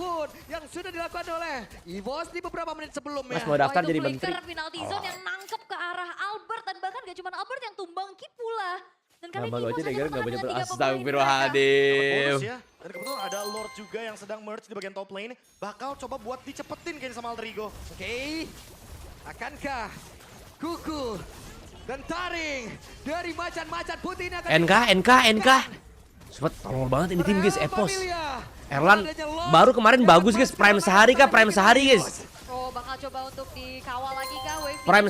yang sudah dilakukan oleh EVOS di beberapa menit sebelumnya. Mas mau daftar itu jadi flicker menteri. penalty zone yang nangkep ke arah Albert dan bahkan gak cuma Albert yang tumbang kick pula. Dan kali Nama ini lu aja EVOS negara hanya gak punya menang dengan 3 pemain mereka. Astagfirullahaladzim. Bonus ya. Dan kebetulan ada Lord juga yang sedang merge di bagian top lane. Bakal coba buat dicepetin kayaknya sama Alter Ego. Oke, akankah Kuku dan Taring dari macan-macan putih ini akan NK. Sobat tolong banget ini tim guys, Epos. Erlan baru kemarin bagus guys, prime sehari guys. Oh, bakal coba untuk dikawal lagi kah Wave? Prime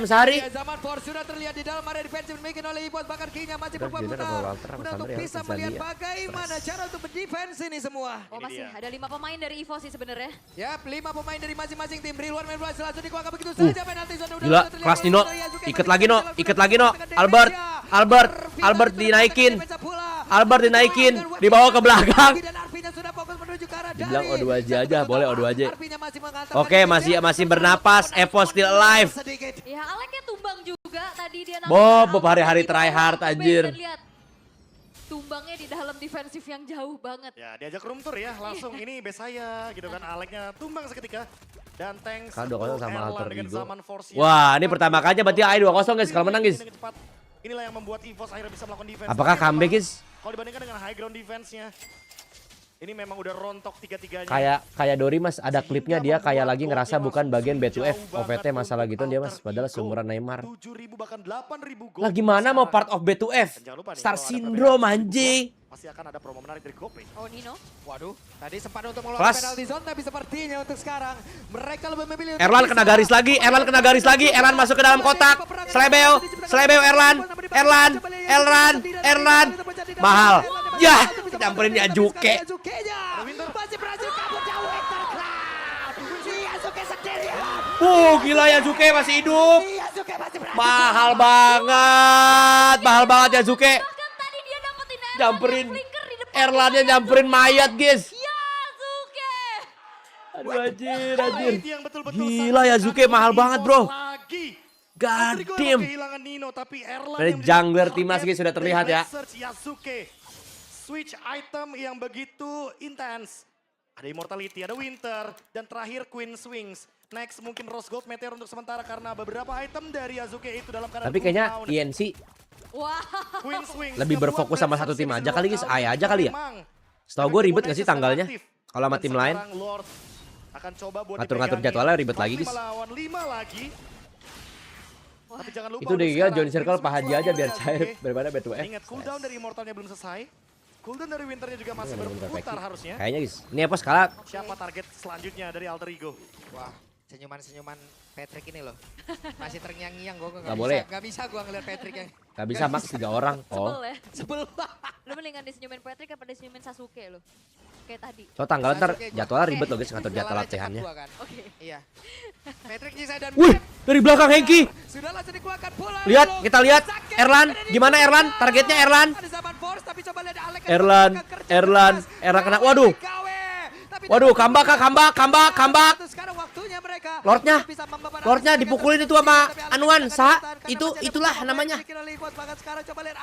sehari. Zaman Force sudah terlihat di dalam area defensif dimiliki oleh EVOS, bahkan kayaknya masih Udah, berputar Jeder sama Walter sama untuk Sandri ya, bisa bisa melihat lihat. bagaimana cara untuk berdefense ini semua. Oh, Ini masih dia. ada 5 pemain dari EVOS sih sebenarnya. Ya, 5 pemain dari masing-masing tim. Rilwan main bola langsung dikeluarkan begitu saja penalti zone. Gila, kelas Nino. Ikat lagi No. Albert dinaikin. Dibawa ke belakang. Dan Arvinya sudah fokus menuju ke arah Dibilang dari- O2J aja, boleh O2J. Arvinya masih menghantam Oke, lagi. masih bernapas. Epos still alive. Sedikit. Ya, Aleknya tumbang juga tadi dia Bob hari-hari tryhard, anjir. Dan lihat tumbangnya di dalam defensif yang jauh banget. Ya diajak room tour ya langsung ini base saya gitu kan. Aleknya tumbang seketika. Dan thanks Kan 2-0 sama Erlan Alter dengan Ego. zaman Force-nya. Wah, ini pertama kalinya berarti AI 2-0 guys kalau menang guys. Dengan cepat. Inilah yang membuat EVOS akhirnya bisa melakukan defense. Apakah Tapi comeback memang guys? Kalau dibandingkan dengan high ground defense-nya. Ini memang udah rontok tiga-tiganya. Kayak Dori mas, ada klipnya dia kayak lagi ngerasa bukan bagian B2F OVT masalah gitu dia mas, padahal seumuran Neymar. 7.000 bahkan 8.000 gol. Lah gimana mau part of B2F? Dan jangan lupa nih, Star kalau ada Syndrome perbedaan anjing. pasti akan ada promo menarik dari GoPay. Oh Nino. Waduh, tadi sempat untuk mengeluarkan Kelas. penalti zone, tapi sepertinya untuk sekarang mereka lebih memilih. Erlan kena garis lagi, Erlan kena garis lagi, Erlan masuk ke dalam kotak. Slebeo Erlan. Mahal. Ya, campurin Yazuke. Masih berhasil kabur jauh Hector Cloud. Yazuke sendirian. Gila Yazuke masih hidup. Yazuke masih berhasil. Mahal banget Yazuke. Bahkan tadi dia dapetin Nyamperin flicker di depan. Erlannya nyamperin mayat, guys. Yazuke. Aduh anjir. Fight yang betul-betul Gila, sangat Yazuke menarik. mahal banget, bro. Lagi. God Altrigo damn. kehilangan Nino, tapi Erlan Dari yang menjadi jungler target timnas guys sudah terlihat dari ya. Red Search. Yazuke switch item yang begitu intens. Ada Immortality, ada Winter, dan terakhir Queen Swings. Next mungkin Rose Gold Meteor untuk sementara karena beberapa item dari Yazuke itu dalam keadaan Tapi kayaknya cooldown. INC Wow. Queen Swings lebih ngebuat berfokus Red sama Search satu tim series aja kali, guys. knockout. Aya aja kali ya. Memang. Setahu gue ribet gak sih Tapi tanggalnya? aktif. Kalau sama Dan tim lain. sekarang Lord akan coba buat Ngatur-ngatur dipegangin. jadwalnya ribet lagi, guys. 5 lawan 5 lagi. Tapi jangan lupa Itu untuk deh sekarang, Johnny Circle Queen Pak Haji Swings aja biar lawan cair Yazuke. daripada B2F. Ingat cooldown dari Immortalnya belum selesai. Cooldown dari Winternya juga masih berputar harusnya. Kayaknya guys. Ini apa skala? Siapa target selanjutnya dari Alter Ego? Wah, senyuman-senyuman Patrick ini loh. Masih terngiang-ngiang gue Nggak boleh. Gak bisa gue ngeliat Patrick yang Gak bisa max 3 orang. Oh. Sebel ya. sebel Lu mendingan disenyumin Patrick apa disenyumin Sasuke lu? Kayak tadi. So tanggal ntar Sasuke gua. jadwalnya ribet loh guys ngatur jadwal Jalannya cepat latihannya. gua kan. Oke. Iya. Patrick Jisa dan Wih, dari belakang Hengki. sudah langsung dikeluarkan bola. Lihat, kita lihat Erlan, gimana Erlan? Targetnya Erlan. Ada Zaman Force tapi coba lihat Alek Erlan kena. Waduh. Waduh, comeback. Sekarang waktunya mereka Lordnya dipukulin itu sama Anuan, itulah namanya. Sekarang coba lihat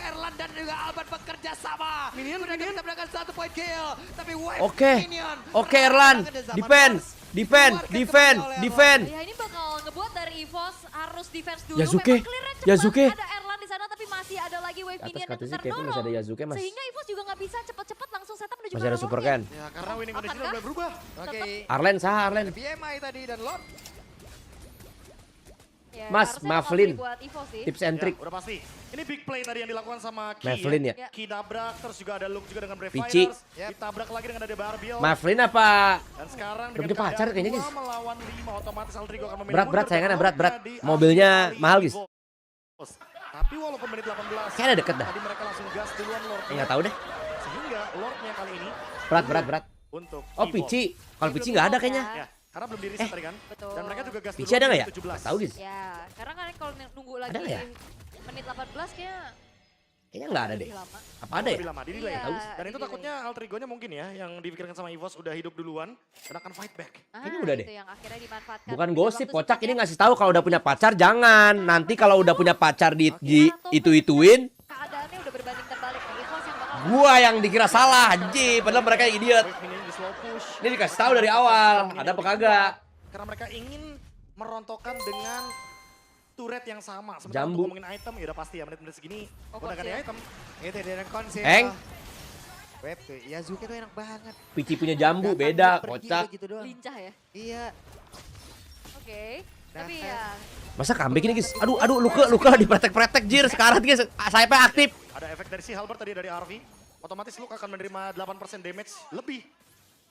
Erlan dan juga Alban bekerja sama. Mereka bisa mendapatkan 1 point kill. Tapi Oke Erlan, defend. Ya ini bakal ngebuat dari EVOS harus defense dulu. Yazuke, Memang clear-nya cepat. Yazuke. Ada Erlan di sana tapi masih ada lagi wave Atas minion yang kartu sih kayaknya terdorong. masih ada Yazuke, Mas. Sehingga EVOS juga nggak bisa cepet-cepet langsung setup menuju Masih ada super kan? Ya karena winning condition udah berubah. Oke. Arlen. BMI tadi dan Lord. Ya, Mas, harusnya bakal Mavlin. free buat EVOS sih. Tips and Ya, trick. udah pasti. Ini big play tadi yang dilakukan sama Ki. Mavlin ya? Ki dabrak, terus juga ada Luke juga dengan Brave Pici. Fighters. Ditabrak lagi dengan ada Barbiel. Mavlin apa? Dan sekarang Udah punya pacar kayaknya, guys. 2 melawan 5 otomatis Alter Ego akan memilih Berat, mundur sayangannya dan berat. di Mobilnya akhir mahal, kali guys. EVOS. Tapi walaupun menit 18. Kayaknya deket dah. Tadi mereka langsung gas duluan Lord. Nggak tahu deh. Sehingga Lordnya kali ini Berat. untuk Oh EVOS. Pici. Kalau Pici nggak ada kayaknya. Ya, karena belum di-reset tadi kan. Betul. Dan mereka juga gas Pici duluan ada nggak di ya? 17. Nggak tahu guys. Ya, karena kan kalau nunggu lagi Ada nggak ya? menit 18 kayaknya Kayaknya nggak ada deh. lebih lama. Apa ada ya? Lebih lama, di-delay. Iya, Dan itu di-delay. takutnya Alter Ego-nya mungkin ya, yang dipikirkan sama EVOS udah hidup duluan, dan akan fight back. Kayaknya udah deh. Itu yang akhirnya dimanfaatkan. Bukan Dengan gosip, waktu kocak singkat ini ya. ngasih tahu kalau udah punya pacar jangan. Nanti kalau udah punya pacar di itu-ituin, Keadaannya udah berbanding terbalik nih. EVOS yang bakal gua yang dikira salah, anjing. Padahal mereka idiot. Wave ini di slow push. Ini dikasih tahu dari awal, ada apa kagak? Karena mereka ingin merontokkan dengan turret yang sama. Sementara Jambu. untuk ngomongin item, ya udah pasti ya menit segini udah ganti konsil. item. Itu dia yang konsil. Heng. Web tuh. Yazuke tuh enak banget. Pici punya jambu, Datang, beda, pergi, kocak. udah gitu doang. lincah ya. Iya. Oke. Tapi Datang. ya Masa comeback ini guys? Aduh, luka dipretek-pretek jir sekarang guys. Sayapnya aktif. Ada efek dari si Halberd tadi dari RV. Otomatis Luke akan menerima 8% damage lebih.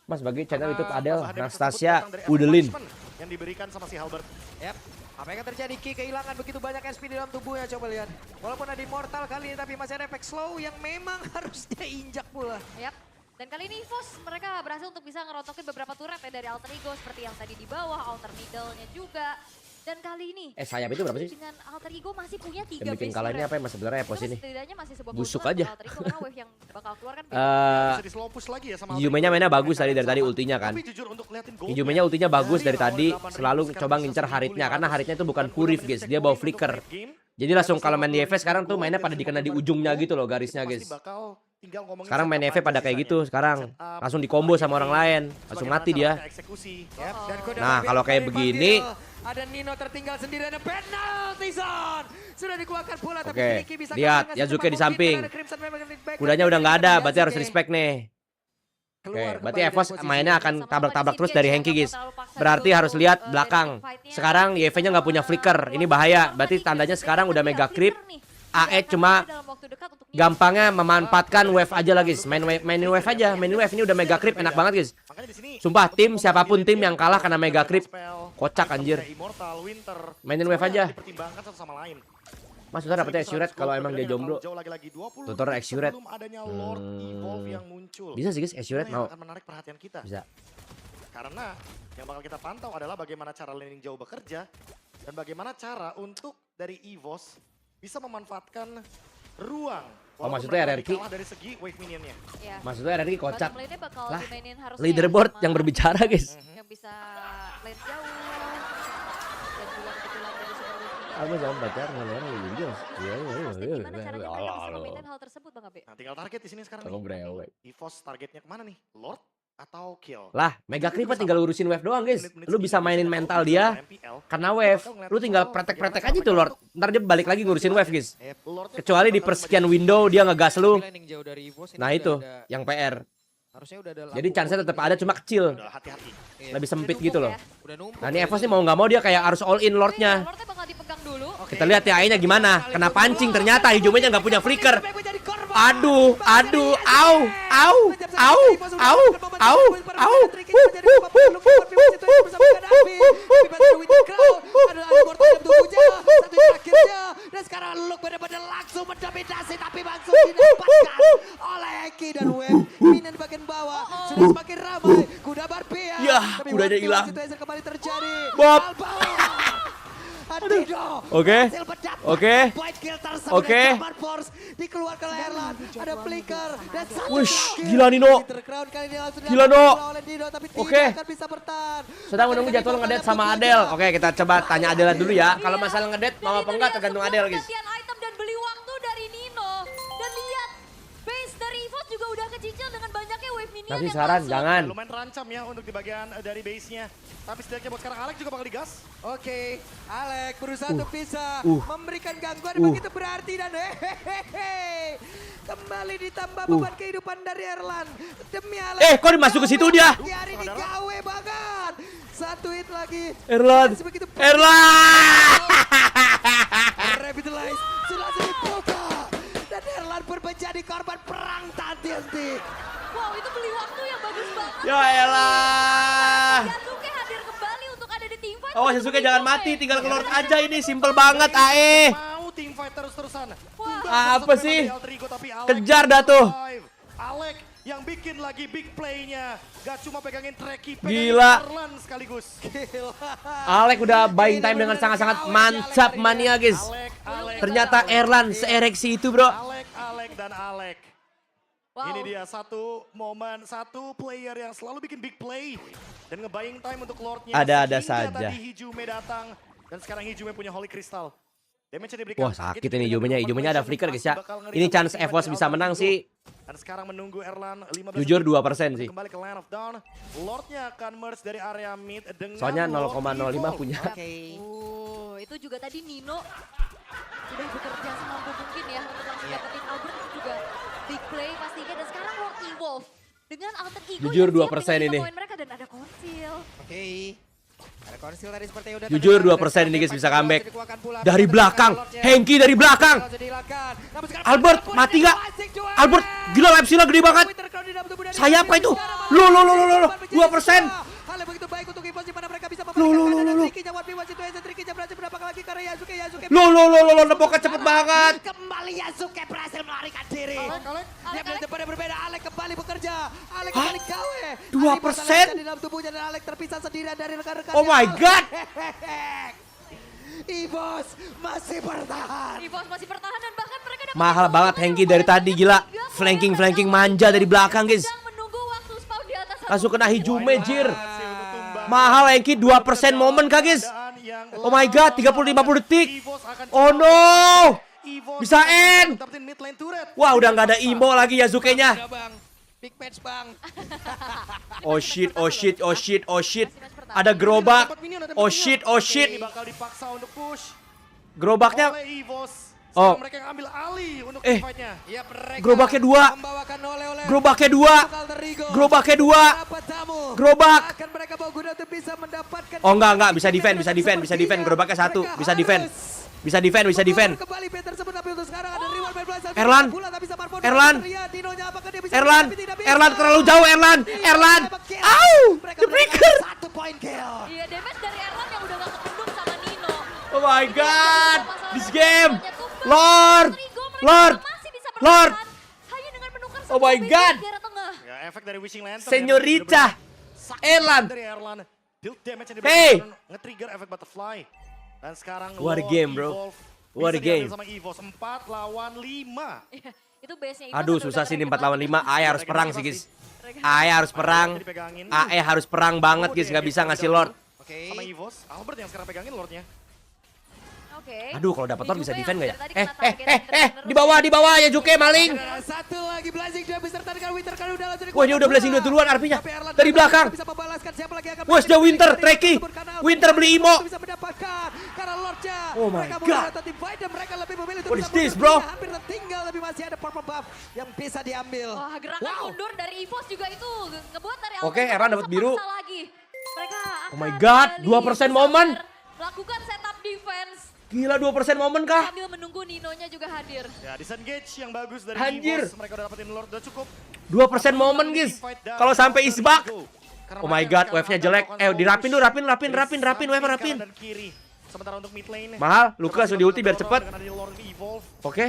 Mas bagi channel YouTube Karena Adel, bahan damage tersebut Anastasia, datang dari Udelin. effort punishment yang diberikan sama si Halberd. Yap. Apa yang akan terjadi? Ki kehilangan begitu banyak SP di dalam tubuhnya, coba lihat. Walaupun ada immortal kali ini, tapi masih ada efek slow yang memang harusnya injak pula. Yap. Dan kali ini EVOS mereka berhasil untuk bisa ngerontokin beberapa turret ya dari Alter Ego seperti yang tadi di bawah, Alter Middle-nya juga. Dan kali ini Sayap itu berapa sih? dengan Alter Ego masih punya 3 Yang bikin kalah ini apa ya mas sebenarnya Epos ini? Setidaknya masih sebuah Busuk keuntungan aja. untuk Alter Ego karena wave yang bakal keluar kan Bisa di slow push lagi ya sama Alter Yumenya Ego. mainnya bagus tadi dari tadi Sama. ultinya kan. Tapi jujur untuk liatin gold Yumenya ultinya bagus dari tadi, awal 8.000 selalu sekarang coba bisa ngincer 1.500. Haritnya karena Haritnya itu bukan Dan udah Kurif menjadi guys, dia checkpoint bawa untuk flicker. late game. Jadi langsung kalau main di Selama EV sekarang tuh gold mainnya dan pada dikena di semua ujungnya gold, gitu loh garisnya pasti guys. bakal tinggal ngomongin Sekarang main setup EV aja pada kayak sisanya. gitu sekarang. Setup, Langsung di combo sama orang lain, langsung bagaimana mati cara dia. mereka eksekusi. Yap. Dan kode Nah, mobil kalau kayak dari begini, Bandil. Ada Nino tertinggal sendiri, ada penalty zone. Sudah dikeluarkan pula, tapi Oke, Ricky bisa lihat, ngasih Yazuke tempat di mungkin. samping. Ada Crimson memang back. Kudanya udah nggak ada, berarti harus Yazuke respect nih. Oke, keluar berarti kembali EVOS dari posisi. mainnya akan Sama-sama tabrak-tabrak terus disengage dari ya, Hengki nggak guys. mau terlalu paksa Berarti dulu harus lihat dari belakang. fight-nya. Sekarang YV-nya nggak punya flicker. Ini bahaya. Berarti tandanya sekarang udah mega creep. AE cuma waktu dekat untuk Gampangnya memanfaatkan wave aja lah guys. Mainin wave aja. Mainin wave ini udah mega creep enak banget guys. Makanya di sini Sumpah tim siapapun tim yang kalah karena mega creep kocak anjir. Immortal, Winter, Mainin wave aja. dipertimbangkan satu sama lain. Mas Tutor dapetnya Exurate kalau emang dia jomblo. Jauh lagi-lagi 20 Tutor detik Exurate. sebelum adanya Lord Evolve yang muncul. Bisa sih guys, Exurate Itulah yang mau. akan menarik perhatian kita. Bisa. Karena yang bakal kita pantau adalah bagaimana cara laning jauh bekerja dan bagaimana cara untuk dari EVOS bisa memanfaatkan ruang. Oh, Walaupun maksudnya mereka RRQ? kalah dari segi wave minionnya. ya. Maksudnya RRQ kocak. Bottom lane-nya bakal Lah, dimainin harusnya Leaderboard sama yang berbicara guys. yang bisa lane jauh. Dan juga kebetulan dari Super Wave Aku jangan pacar ngeliat lagi juga. Gimana caranya mereka bisa memaintain hal tersebut Bang Abe? Nah, tinggal target di sini sekarang Aku nih. brewek. EVOS targetnya kemana nih? Lord atau kill? Lah, mega creep tinggal urusin wave doang guys. Lu bisa mainin mental dia karena wave. Lu tinggal pretek-pretek aja tuh Lord. Ntar dia balik lagi ngurusin wave guys. Kecuali di persekian window dia ngegas lu. Nah itu yang PR. Harusnya udah ada Jadi chance-nya tetap ada cuma kecil. Udah hati-hati. Lebih sempit gitu loh. udah numpuk. Nah ini Evos nih mau nggak mau dia kayak harus all in Lordnya. Lordnya bakal dipegang dulu. Kita lihat ya AI-nya gimana. Kena pancing ternyata hijaunya nggak punya flicker. Aduh, aduh, au, au, au, au, au, au. Dan sekarang Luke benar-benar langsung mendominasi tapi langsung didapatkan oleh Eki dan Web. Minion bagian bawah sudah semakin ramai. Kuda Barbia. Ya, Tapi kudanya waktu hilang. situasi kembali terjadi. Bob. Adido. Oke. Oke. Oke. Force dikeluarkan oleh Erlan. Ada flicker dan satu Wush, terakhir. gila Nino. Intercrown kali ini langsung Gila, diambil No. oleh Dino, tapi Oke. tidak akan bisa bertahan. Sedang menunggu jadwal ngedet sama Adel. Oke, kita coba tanya Adela dulu ya. Kalau masalah ngedet mau apa enggak tergantung Adel, guys. Gantian item dan beli waktu dari Nino. Dan lihat, base dari EVOS juga udah kecicil dengan banyaknya wave minion Tapi yang saran masuk. jangan. Lumayan terancam ya untuk di bagian dari base-nya. Tapi setidaknya buat sekarang Alex juga bakal digas. Oke, Alex berusaha untuk bisa memberikan gangguan begitu berarti dan hehehe. Kembali ditambah beban kehidupan dari Erlan. Demi Alex. Kok dimasukin ke situ dia? Di hari ini gawe banget. Satu hit lagi. Erlan. Masih begitu Erlan. Revitalize sudah dibuka. Dan Erlan pun menjadi korban perang tak henti. Wow, itu beli waktu yang bagus banget. Ya elah. Yasuke hadir kembali untuk ada di team fight. Oh, Sasuke jangan mati, tinggal keluar aja ini, simple banget AE. Mau team fight terus-terusan. Apa sih? Kejar dah tuh. Alex yang bikin lagi big play-nya. Gak cuma pegangin Treki, Gila. Erlan sekaligus. Alex udah buying time dengan sangat-sangat mantap mania guys. Alex, Ternyata Erlan seereksi itu bro. Alex dan Alex. Wow. Ini dia satu momen, satu player yang selalu bikin big play. Dan nge-buying time untuk Lordnya. Ada-ada Sehingga saja. Tadi Hijume datang. Dan sekarang Hijume punya Holy Crystal. Damage diberikan. Wah sakit ini Hijaunya ada flicker guys ya. Ini chance Evos bisa menang sih. Dan sekarang menunggu Erlan 15 Jujur detik 2% sih. kembali ke Land of Dawn. Lordnya akan merge dari area mid dengan Soalnya Lord 0,05 Evolve. punya. Itu juga tadi Nino sudah bekerja semampu mungkin ya untuk langsung dapetin Albert itu juga big play pastinya. Dan sekarang Lord Evolve dengan alter ego Jujur yang siap 2% dengan ini. poin mereka dan ada konsil. Oke. Ada konsil tadi seperti yang udah Jujur 2% ini guys bisa comeback. Dari belakang, Hengki dari belakang. Albert mati gak? Albert gila live sila gede banget. Saya apa itu? Lo 2%. Hal yang begitu baik untuk Evos di mana mereka bisa Lo. Lo nepokan cepet banget. Kembali Yasuke berhasil melarikan diri. Dia berada tempat yang berbeda. Alex kembali bekerja. Alex kembali gawe. 2%? Di dalam tubuhnya dan Alex terpisah sendirian dari rekan-rekannya. Oh my god. EVOS masih bertahan. EVOS masih bertahan dan bahkan mereka dapat Mahal banget Hengki dari tadi gila. Flanking manja dari belakang guys. sedang menunggu waktu spawn di atas satu. Langsung kena Hijume jir. Berhasil untuk tumbang. Mahal Hengki 2% momen kah guys. Keadaan yang Oh my god 30-50 detik. Evos akan Oh no. Evos Bisa akan end. dapetin mid lane turret. Wah udah nggak ada Imo lagi Yasuke-nya. Udah bang. Big match bang. Oh shit. Ada gerobak. Oh shit. Ini bakal dipaksa untuk push Gerobaknya. oleh Evos. Oh. Mereka yang ambil alih untuk fight-nya. Ya, mereka Gerobaknya 2. membawakan oleh-oleh. Gerobaknya 2. Alter Ego. Gerobaknya 2. Berapa tamu Gerobak. akan mereka bawa guna untuk bisa mendapatkan. Oh enggak bisa defend. Gerobaknya 1. Bisa defend. Bisa defend, bisa defend. Kembali band tersebut tapi untuk sekarang ada reward main bola. Erlan. Erlan. Erlan. Erlan terlalu jauh Erlan. Erlan. Au! The breaker. 1 point kill. Iya, damage dari Erlan yang udah gak ketendung sama Nino. Oh my god. This game. Lord. Lord. Lord. Hanya dengan menukar Oh my god. di arah tengah. Ya, efek dari Wishing Lantern. Senyorita. Erlan. Dari Erlan. Build damage yang Hey. nge-trigger efek butterfly. Dan sekarang What a Lord game, bro. Evolve What a bisa diambil game. sama Evos 4 lawan 5. Iya, itu base-nya Ivo Aduh sampai susah udah sih ini 4 regenerasi. lawan 5. AE harus perang sih guys. Regenerasi. AE harus perang. Dipegangin. AE harus perang banget guys. Gak bisa ngasih Lord. Oke. Sama Evos. Albert yang sekarang pegangin Lordnya. Oke. Aduh kalau dapat Lord bisa Ini juga defend gak ya? yang dari tadi kena target terus. Di bawah ya Juke maling. Ada satu lagi blazing dia beserta dengan Winter kalau udah langsung Wah, dia udah blazing duluan RP-nya. Tapi Erlan Dari belakang. bisa membalaskan siapa lagi yang akan Wes, dia Winter, Treki. Winter beli Imo. Bisa mendapatkan karena Lordnya. Oh my mereka God. mulai divide dan mereka lebih memilih untuk What bisa is this, mundur. bro? Hampir tertinggal tapi masih ada purple buff yang bisa diambil. Wah, gerakan mundur dari Evos juga itu ngebuat dari Oke, Alpha Erlan dapat biru. sepaksa lagi. Mereka Oh my akan God, kembali 2% momen. melakukan setup defense Gila 2% momen kah? sambil menunggu Ninonya juga hadir. Ya, disengage yang bagus dari Anjir. Evos. Mereka udah dapetin Lord, udah cukup. 2% momen guys. Kalau sampai isbak. Karena Oh my mereka god, sekarang wave-nya akan jelek. melakukan Dirapin push tuh, rapin, dari wave samping rapin. kanan dan kiri. Sementara untuk mid lane. Mahal, Luka langsung di ulti biar cepet. Dengan adanya Lord Evolve. Oke.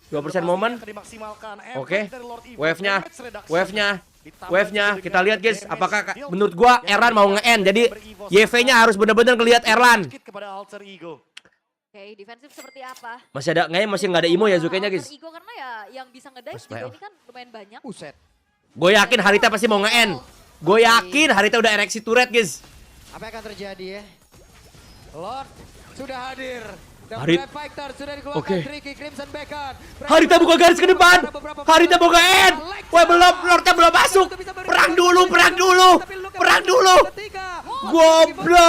2% momen. Akan dimaksimalkan. Oke. Efek dari Lord Evolve, Wave-nya. damage reduction. Wave-nya. Ditambah Wave-nya. juga Kita dengan lihat guys, damage apakah deal menurut gua yang Erlan mau diberikan nge-end. Jadi oleh Evos. YV-nya harus bener-bener ngelihat Erlan. Sedikit kepada Alter Ego. Oke, defensif seperti apa? Masih ada kayaknya masih nggak ada Imo ya Zukenya guys. Alter Ego karena ya yang bisa ngedive Pas juga playoff. ini kan lumayan banyak. Buset. Gue yakin Harita pasti mau nge-end. Gue yakin Harita udah ereksi turret guys. Apa yang akan terjadi ya? Lord sudah hadir. Dan Harit. Brave Fighter sudah dikeluarkan. Oke. Tricky Crimson Bacon. Harita buka garis ke depan. Harita mau nge-end. Wah belum, Lordnya belum masuk. Perang dulu. Goblok.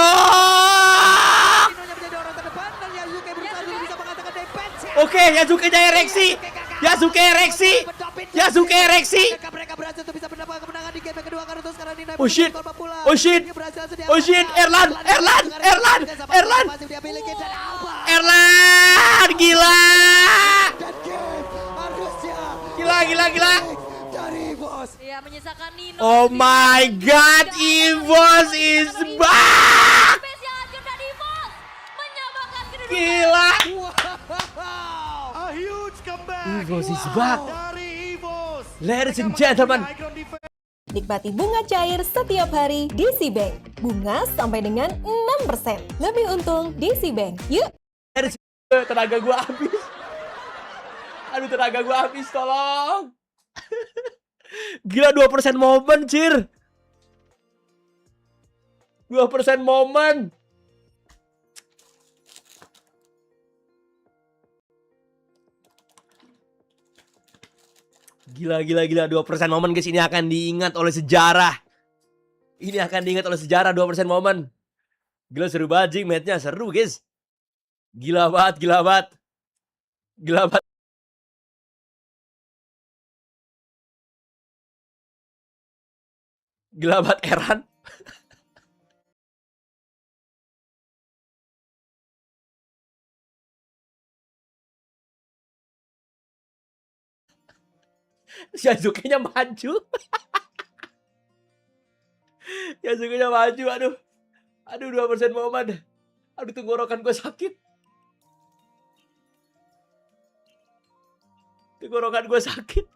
Inonya menjadi orang terdepan dan Yasuke berusaha dulu bisa mengatakan defense. Oke, Yasuke-nya ereksi. Yasuke ereksi. Mereka berhasil untuk bisa mendapatkan kemenangan di game kedua karena itu sekarang Nina Oh shit. berkorban pula. Oh shit. Dia berhasil langsung Oh shit, diamankan. Erlan. Masih dia miliki dan Alba. Erlan, gila. Dan game harusnya Gila. dari bos. Iya, menyisakan Nino. Oh my god, Evos is back. Base yang hancur dan Evos menyamakan kedudukan. Gila. Wow. A huge comeback. Evos is back. Dari Evos. Ladies and Mereka gentlemen. high ground defense. Nikmati bunga cair setiap hari di Cbank. Bunga sampai dengan 6%. Lebih untung di Cbank. Yuk! Tenaga gua habis. Aduh, tenaga gua habis, tolong. Gila 2% momen, Cir. 2% momen. Gila 2% momen guys, ini akan diingat oleh sejarah. Ini akan diingat oleh sejarah 2% momen. Gila seru banget jing, match-nya seru guys. Gila banget. Gila banget Erlan. Yasuke-nya maju. Yasuke-nya maju, aduh. Aduh 2% momen. Aduh tenggorokan gue sakit. Tenggorokan gue sakit.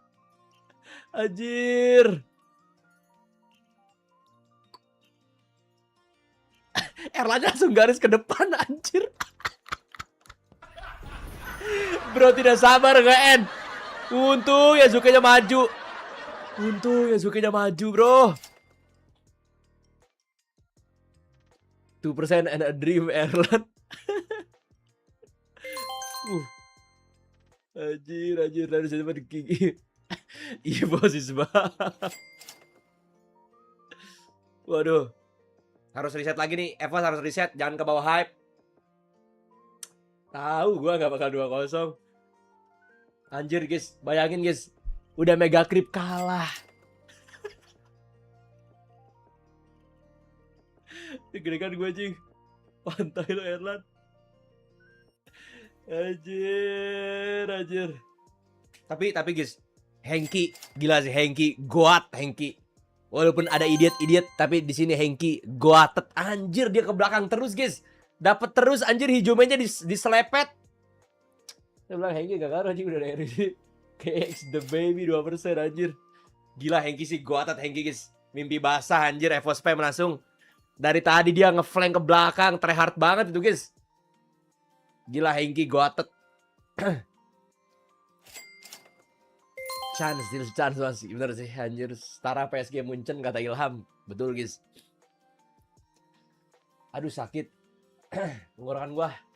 Anjir. Erlan langsung garis ke depan anjir. Bro tidak sabar nge-end. Untung Yasuke-nya maju. Bro. 2% and a dream Erlan. Anjir dari siapa di gigi. Evos is back. Waduh. Harus reset lagi nih. Evos harus reset, jangan ke bawah hype. Tahu gua nggak bakal 2-0. Anjir guys, bayangin guys. Udah mega creep kalah. Deg-degan gue jing. Pantai lo Erlan. Anjir. Tapi guys, Hengki gila sih, Hengki goat Hengki. Walaupun ada idiot tapi di sini Hengki goatet. Anjir, dia ke belakang terus guys. Dapat terus anjir, hijaunya diselepet. Saya bilang Hengki gak ngaruh anjir, udah dari KX the baby 2% anjir. Gila Hengki sih goatet Hengki guys. Mimpi basah anjir, Evo spam langsung. Dari tadi dia ngeflank ke belakang, tryhard banget itu guys. Gila Hengki goatet. Chance masih bener sih anjir. Setara PSG Munchen kata Ilham. Betul guys. Aduh sakit tenggorokan gua.